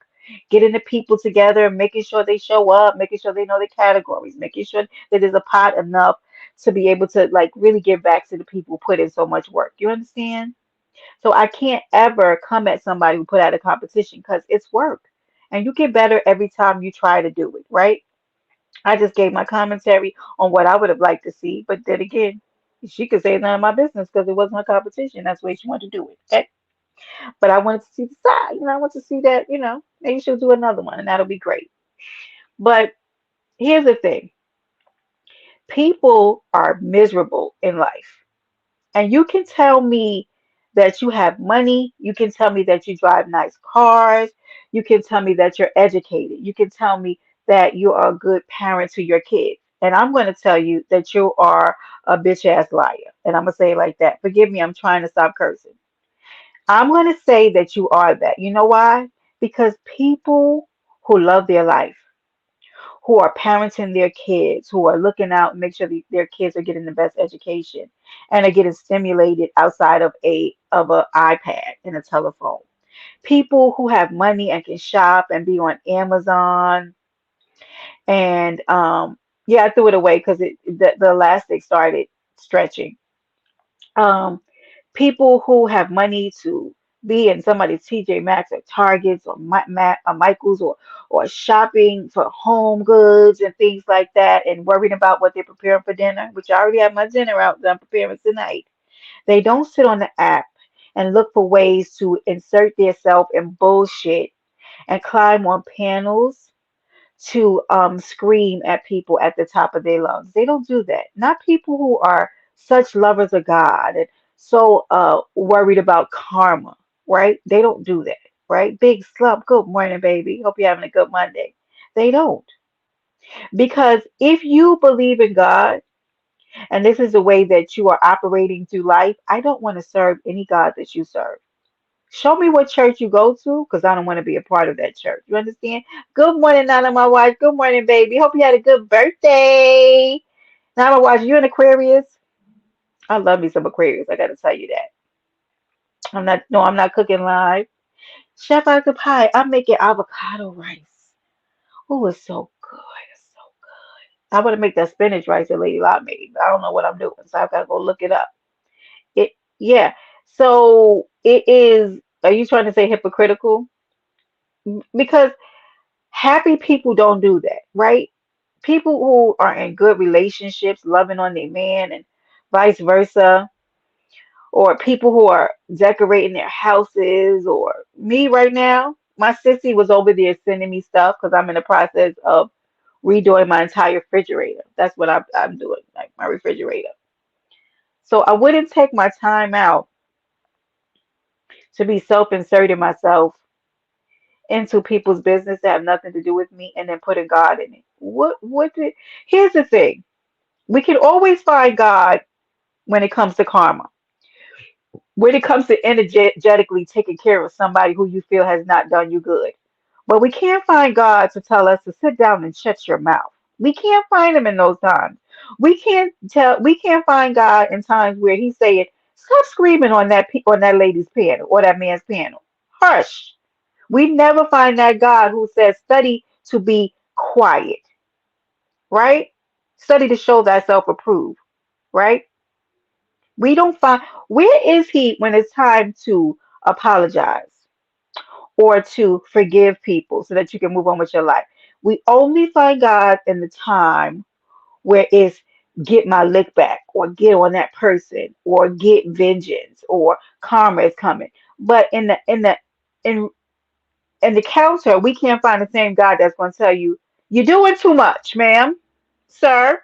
Getting the people together, making sure they show up, making sure they know the categories, making sure that there's a pot enough to be able to like really give back to the people who put in so much work. You understand? So I can't ever come at somebody who put out a competition because it's work. And you get better every time you try to do it, right? I just gave my commentary on what I would have liked to see, but then again, she could say it's none of my business because it wasn't a competition. That's the way she wanted to do it. Okay? But I wanted to see the side. I want to see that, maybe she'll do another one and that'll be great. But here's the thing. People are miserable in life. And you can tell me that you have money. You can tell me that you drive nice cars. You can tell me that you're educated. You can tell me that you are a good parent to your kids. And I'm going to tell you that you are a bitch ass liar. And I'm going to say it like that. Forgive me, I'm trying to stop cursing. I'm going to say that you are that. You know why? Because people who love their life, who are parenting their kids, who are looking out and make sure their kids are getting the best education and are getting stimulated outside of a iPad and a telephone. People who have money and can shop and be on Amazon and yeah, I threw it away because the elastic started stretching. Um, People who have money to be in somebody's TJ Maxx or Targets or Michaels or shopping for home goods and things like that and worrying about what they're preparing for dinner, which I already have my dinner out that I'm preparing tonight. They don't sit on the app and look for ways to insert themselves in bullshit and climb on panels to scream at people at the top of their lungs. They don't do that. Not people who are such lovers of God and so worried about karma, right? They don't do that, right? Big slump. Good morning, baby. Hope you're having a good Monday. They don't. Because if you believe in God and this is the way that you are operating through life, I don't want to serve any God that you serve. Show me what church you go to, because I don't want to be a part of that church. You understand? Good morning, Nana, my wife. Good morning, baby. Hope you had a good birthday. Nana, my wife, you an Aquarius? I love me some Aquarius. I got to tell you that. I'm not cooking live. Chef Pie, I'm making avocado rice. Oh, it's so good. It's so good. I want to make that spinach rice that Lady Lot made. But I don't know what I'm doing, so I've got to go look it up. Yeah. So it is. Are you trying to say hypocritical? Because happy people don't do that, right? People who are in good relationships, loving on their man, and vice versa, or people who are decorating their houses, or me right now. My sissy was over there sending me stuff because I'm in the process of redoing my entire refrigerator. That's what I'm doing, like my refrigerator. So I wouldn't take my time out to be self-inserting myself into people's business that have nothing to do with me and then putting God in it. Here's the thing. We can always find God when it comes to karma. When it comes to energetically taking care of somebody who you feel has not done you good. But we can't find God to tell us to sit down and shut your mouth. We can't find him in those times. We can't find God in times where he's saying, stop screaming on on that lady's piano or that man's piano. Hush. We never find that God who says, study to be quiet, right? Study to show thyself approved, right? We don't find, where is he when it's time to apologize or to forgive people so that you can move on with your life? We only find God in the time where it's get my lick back or get on that person or get vengeance or karma is coming. But in in the counter, we can't find the same God that's going to tell you, you're doing too much, ma'am, sir.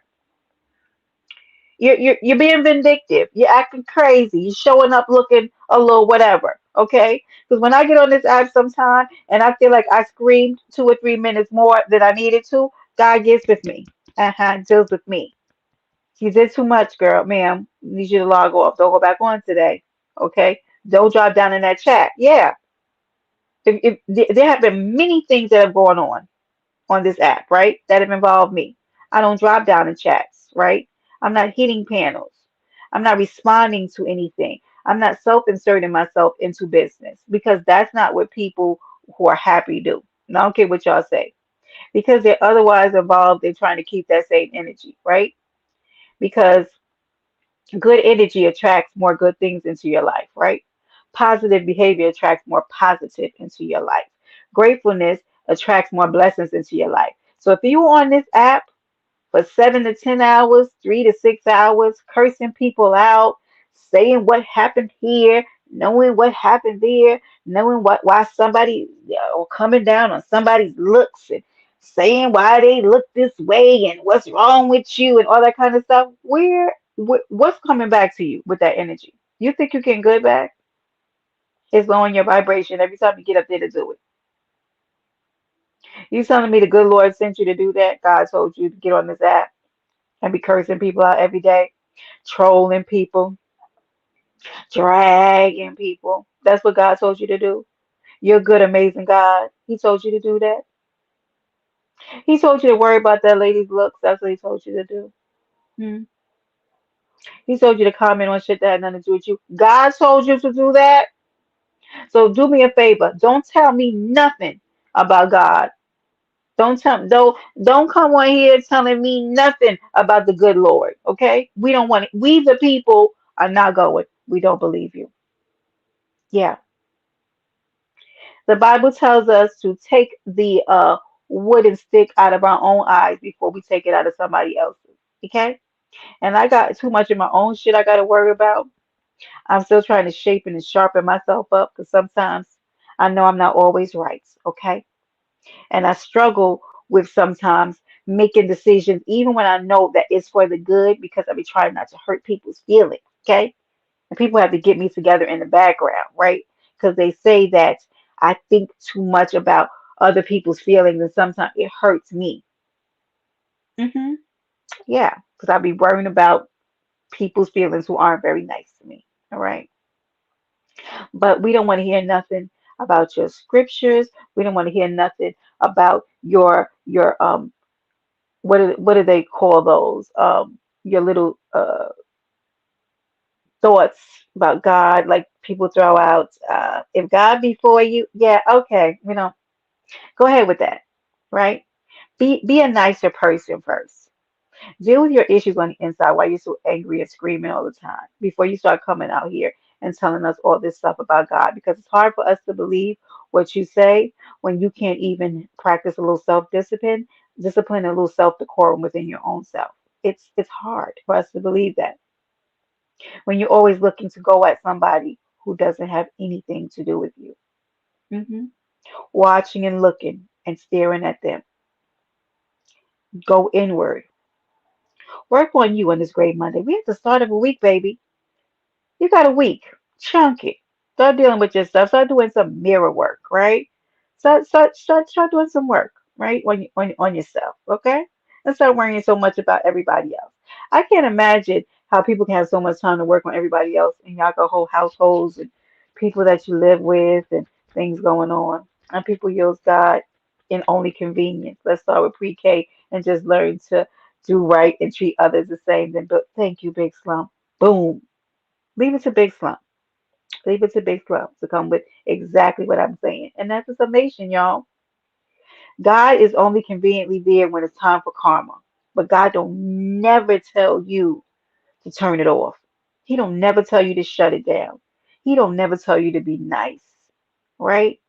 You're being vindictive. You're acting crazy. You're showing up looking a little whatever. Okay? Because when I get on this app sometime and I feel like I screamed 2 or 3 minutes more than I needed to, God gets with me. Deals with me. You did too much, girl, ma'am. Need you to log off. Don't go back on today. Okay? Don't drop down in that chat. Yeah. There have been many things that have gone on this app, right? That have involved me. I don't drop down in chats, right? I'm not hitting panels. I'm not responding to anything. I'm not self-inserting myself into business because that's not what people who are happy do. And I don't care what y'all say. Because they're otherwise involved in trying to keep that same energy, right? Because good energy attracts more good things into your life, right? Positive behavior attracts more positive into your life. Gratefulness attracts more blessings into your life. So if you on this app for 7 to 10 hours, 3 to 6 hours, cursing people out, saying what happened here, knowing what happened there, knowing why somebody or coming down on somebody's looks and saying why they look this way and what's wrong with you and all that kind of stuff. What's coming back to you with that energy? You think you can good back? It's lowering your vibration every time you get up there to do it. You telling me the good Lord sent you to do that? God told you to get on this app and be cursing people out every day, trolling people, dragging people. That's what God told you to do. You're a good, amazing God. He told you to do that. He told you to worry about that lady's looks. That's what he told you to do. Hmm. He told you to comment on shit that had nothing to do with you. God told you to do that. So do me a favor. Don't tell me nothing about God. Don't come on here telling me nothing about the good Lord. Okay? We don't want it. We the people are not going. We don't believe you. Yeah. The Bible tells us to take the wooden stick out of our own eyes before we take it out of somebody else's. Okay? And I got too much of my own shit I gotta worry about. I'm still trying to shape and sharpen myself up because sometimes I know I'm not always right. Okay? And I struggle with sometimes making decisions, even when I know that it's for the good, because I be trying not to hurt people's feelings. Okay. And people have to get me together in the background, right? Because they say that I think too much about other people's feelings, and sometimes it hurts me. Hmm. Yeah. Because I be worrying about people's feelings who aren't very nice to me. All right. But we don't want to hear nothing about your scriptures. We don't want to hear nothing about your what do they call those? Your little thoughts about God, like people throw out, if God be for you, yeah, okay, go ahead with that, right? Be a nicer person first. Deal with your issues on the inside why you're so angry and screaming all the time before you start coming out here and telling us all this stuff about God, because it's hard for us to believe what you say when you can't even practice a little discipline, and a little self decorum within your own self. It's hard for us to believe that. when you're always looking to go at somebody who doesn't have anything to do with you. hmm Watching and looking and staring at them. Go inward. Work on you on this great Monday. We at the start of a week, baby. You got a week. Chunk it. Start dealing with your stuff. Start doing some mirror work, right? Start doing some work, right? On yourself, okay? And start worrying so much about everybody else. I can't imagine how people can have so much time to work on everybody else and y'all got whole households and people that you live with and things going on. And people use God in only convenience. Let's start with pre-K and just learn to do right and treat others the same. Then, but thank you, Big Slump. Boom. Leave it to Big Slump. Leave it to Big Slump to come with exactly what I'm saying. And that's a summation, y'all. God is only conveniently there when it's time for karma. But God don't never tell you to turn it off. He don't never tell you to shut it down. He don't never tell you to be nice. Right?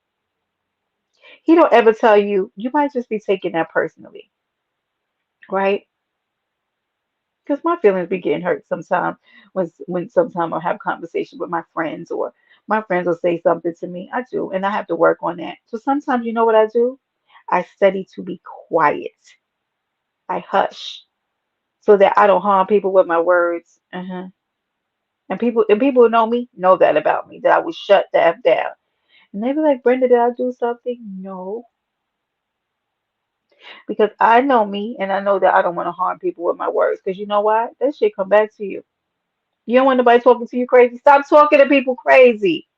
He don't ever tell you you might just be taking that personally. Right? Because my feelings be getting hurt sometimes when sometimes I have conversations with my friends or my friends will say something to me. I do, and I have to work on that. So sometimes you know what I do? I study to be quiet. I hush so that I don't harm people with my words. And people who know me know that about me, that I will shut the F down. And they be like, Brenda, did I do something? No, because I know me and I know that I don't want to harm people with my words. Because you know why? That shit come back to you. You don't want nobody talking to you crazy. Stop talking to people crazy.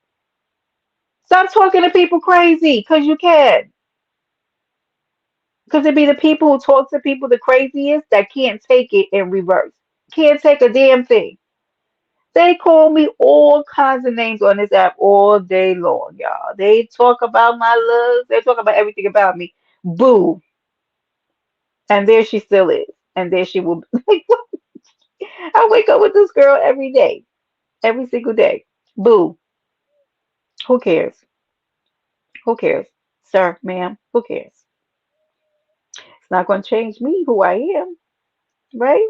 Stop talking to people crazy because you can. Because it be the people who talk to people the craziest that can't take it in reverse. Can't take a damn thing. They call me all kinds of names on this app all day long, y'all. They talk about my looks. They talk about everything about me. Boo. And there she still is. And there she will be. Like, I wake up with this girl every day. Every single day. Boo. Who cares? Who cares? Sir, ma'am, who cares? It's not going to change me who I am, right?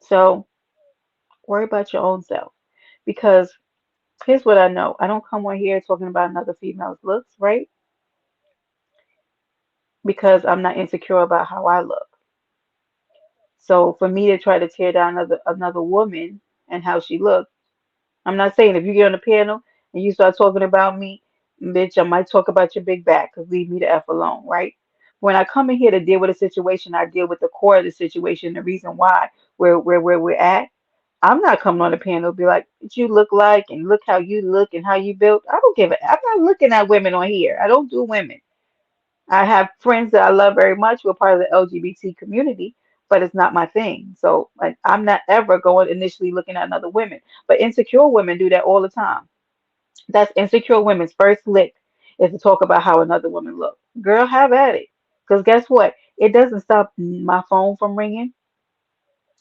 So worry about your own self. Because here's what I know. I don't come on here talking about another female's looks, right? Because I'm not insecure about how I look. So for me to try to tear down another woman and how she looks, I'm not saying if you get on the panel and you start talking about me, bitch, I might talk about your big back because leave me the F alone, right? When I come in here to deal with a situation, I deal with the core of the situation, the reason why where we're at. I'm not coming on the panel be like, what you look like and look how you look and how you built. I don't give a I'm not looking at women on here. I don't do women. I have friends that I love very much who are part of the LGBT community, but it's not my thing. So like, I'm not ever going initially looking at another women. But insecure women do that all the time. That's insecure women's first lick is to talk about how another woman looks. Girl, have at it. Because guess what? It doesn't stop my phone from ringing.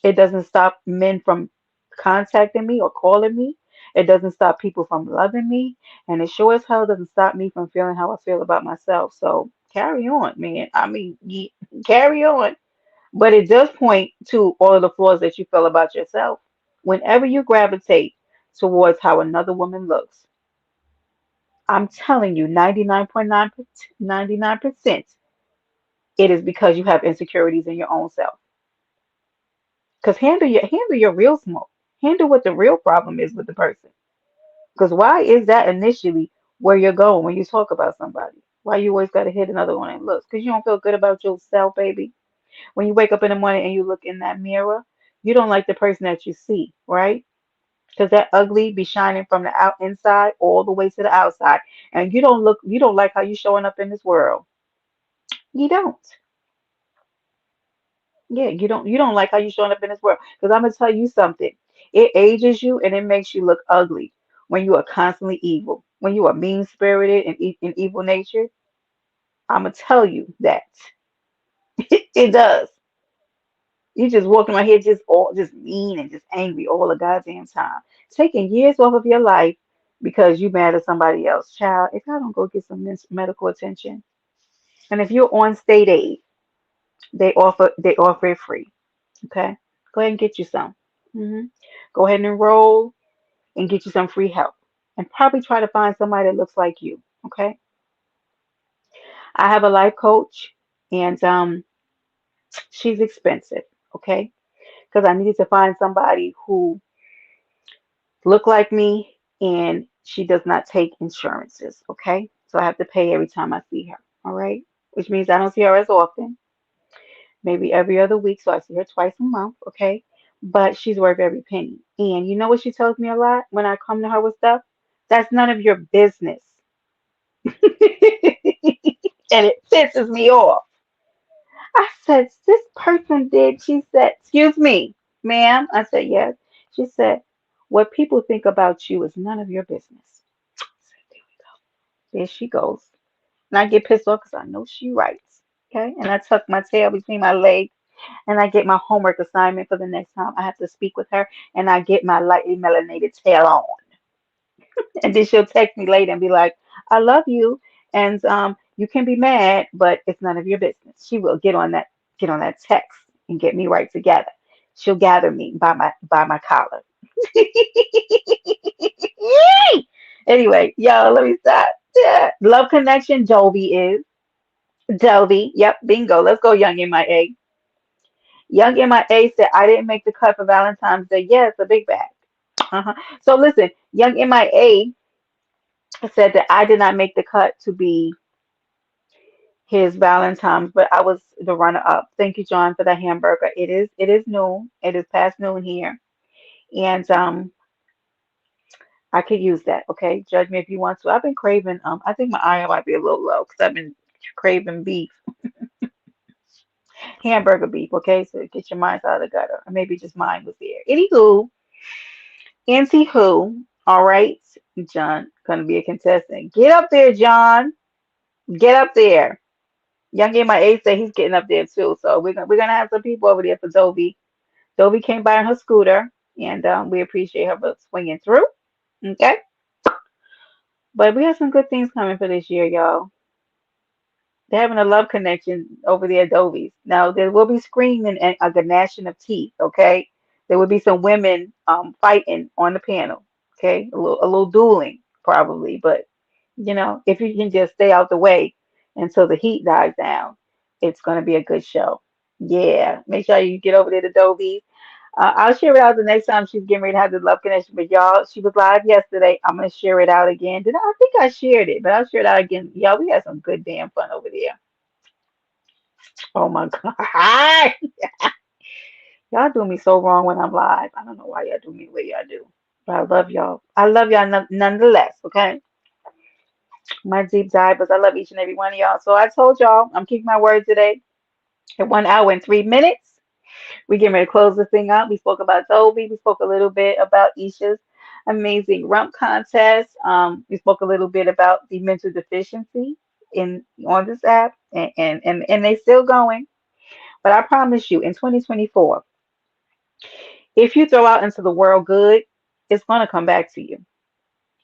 It doesn't stop men from contacting me or calling me. It doesn't stop people from loving me. And it sure as hell doesn't stop me from feeling how I feel about myself. So carry on, man. I mean, carry on. But it does point to all of the flaws that you feel about yourself. Whenever you gravitate towards how another woman looks, I'm telling you, 99.9%, it is because you have insecurities in your own self. Because handle your real smoke. Handle what the real problem is with the person. Because why is that initially where you're going when you talk about somebody? Why you always got to hit another one and look? Because you don't feel good about yourself, baby. When you wake up in the morning and you look in that mirror, you don't like the person that you see, right? Because that ugly be shining from the out inside all the way to the outside, and you don't like how you showing up in this world. You don't. Yeah, you don't like how you showing up in this world. Because I'm gonna tell you something. It ages you and it makes you look ugly when you are constantly evil. When you are mean spirited and evil natured, I'm gonna tell you that it does. You just walking around here just mean and just angry all the goddamn time, taking years off of your life because you mad at somebody else. Child, if I don't go get some medical attention, and if you're on state aid, they offer it free. Okay, go ahead and get you some. Hmm. Go ahead and enroll and get you some free help. And probably try to find somebody that looks like you. Okay. I have a life coach, and she's expensive. Okay. Because I needed to find somebody who looked like me, and she does not take insurances. Okay. So I have to pay every time I see her. All right. Which means I don't see her as often, maybe every other week. So I see her twice a month. Okay. But she's worth every penny. And you know what she tells me a lot when I come to her with stuff? That's none of your business. And it pisses me off. I said, this person did. She said, excuse me, ma'am. I said, yes. She said, what people think about you is none of your business. I said, there we go. There she goes. And I get pissed off because I know she writes. Okay. And I tuck my tail between my legs and I get my homework assignment for the next time I have to speak with her, and I get my lightly melanated tail on. And then she'll text me later and be like, I love you, and you can be mad, but it's none of your business. She will get on that text and get me right together. She'll gather me by my collar. Anyway, y'all, let me stop. Yeah. Love connection, Dovie is. Dovie. Yep, bingo. Let's go, young MIA. Young MIA said, I didn't make the cut for Valentine's Day. Yeah, it's a big bag. Uh-huh. So listen, young MIA said that I did not make the cut to be his Valentine's, but I was the runner up. Thank you, John, for the hamburger. It is noon. It is past noon here. And I could use that. Okay. Judge me if you want to. I've been craving, I think my iron might be a little low because I've been craving beef, hamburger beef. Okay. So get your minds out of the gutter. Or maybe just mine was there. Anywho, all right. John, gonna be a contestant. Get up there, John. Get up there. Young in my age say he's getting up there too. So we're gonna have some people over there for Dovie. Dovie came by on her scooter, and we appreciate her for swinging through. Okay, but we have some good things coming for this year, y'all. They're having a love connection over there at Dovie's. Now there will be screaming and a gnashing of teeth. Okay, there will be some women fighting on the panel. Okay, a little dueling probably, but if you can just stay out the way until the heat dies down, it's going to be a good show. Yeah, make sure you get over there to Dovie. I'll share it out the next time she's getting ready to have the love connection with y'all. She was live yesterday. I'm gonna share it out again. I think I shared it, but I'll share it out again. Y'all, we had some good damn fun over there. Oh my God. Y'all do me so wrong when I'm live. I don't know why y'all do me the way y'all do. But I love y'all. I love y'all nonetheless, okay? My deep divers. I love each and every one of y'all. So I told y'all I'm keeping my word today at 1 hour and 3 minutes. We getting ready to close this thing out. We spoke about Dovie. We spoke a little bit about Isha's amazing rump contest. We spoke a little bit about the mental deficiency in on this app, and they still going. But I promise you, in 2024, if you throw out into the world good, it's gonna come back to you.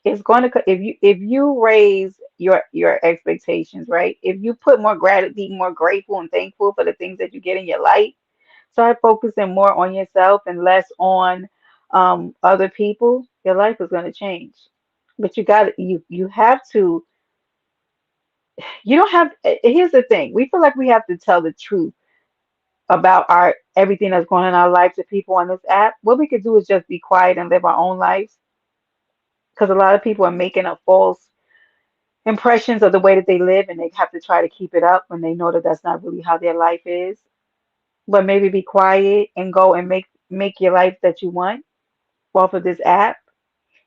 It's going to if you raise your expectations, right? If you put more gratitude, be more grateful and thankful for the things that you get in your life, start focusing more on yourself and less on other people, your life is going to change. But you have to you don't have here's the thing. We feel like we have to tell the truth about our everything that's going on in our life to people on this app. What we could do is just be quiet and live our own lives because a lot of people are making up false impressions of the way that they live, and they have to try to keep it up when they know that that's not really how their life is. But maybe be quiet and go and make your life that you want off of this app,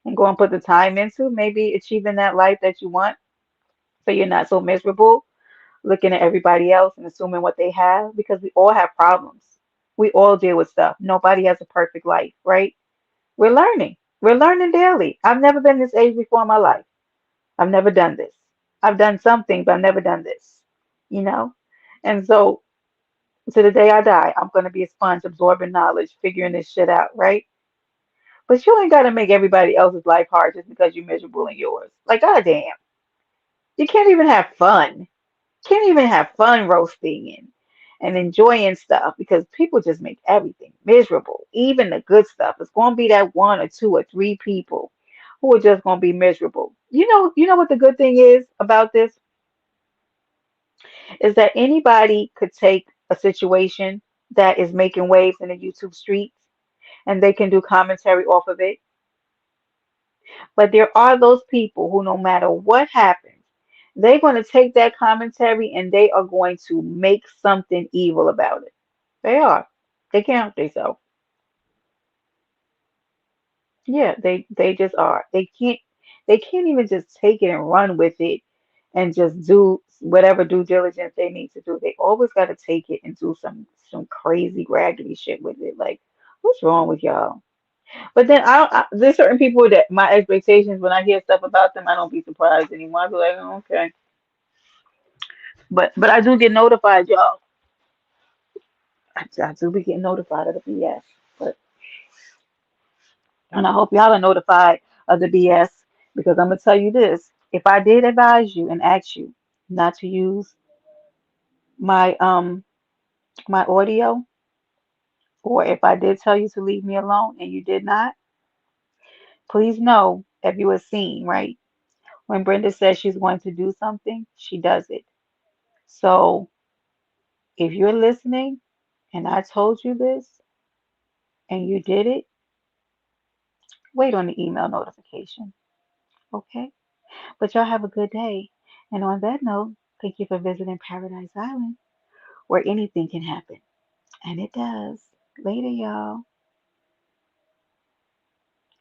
and go and put the time into maybe achieving that life that you want, so you're not so miserable looking at everybody else and assuming what they have, because we all have problems. We all deal with stuff. Nobody has a perfect life, right? We're learning daily. I've never been this age before in my life. I've never done this. I've done something, but I've never done this, you know? And so to the day I die, I'm going to be a sponge absorbing knowledge, figuring this shit out, right? But you ain't got to make everybody else's life hard just because you're miserable in yours. Like, goddamn. You can't even have fun. Can't even have fun roasting and enjoying stuff because people just make everything miserable. Even the good stuff. It's going to be that one or two or three people who are just going to be miserable. You know what the good thing is about this is that anybody could take a situation that is making waves in the YouTube streets and they can do commentary off of it. But there are those people who, no matter what happens, they're going to take that commentary and they are going to make something evil about it. They are. They can't help themselves. Yeah, they just are. They can't even just take it and run with it and just do whatever due diligence they need to do. They always got to take it and do some crazy raggedy shit with it. Like, what's wrong with y'all? But then there's certain people that my expectations when I hear stuff about them, I don't be surprised anymore. I be like, oh, okay. But I do get notified, y'all. I do be getting notified of the BS. But and I hope y'all are notified of the BS because I'm gonna tell you this. If I did advise you and ask you not to use my audio, or if I did tell you to leave me alone and you did not, please know if you were seen, right? When Brenda says she's going to do something, she does it. So if you're listening and I told you this and you did it, wait on the email notification. Okay? But y'all have a good day. And on that note, thank you for visiting Paradise Island, where anything can happen. And it does. Later, y'all.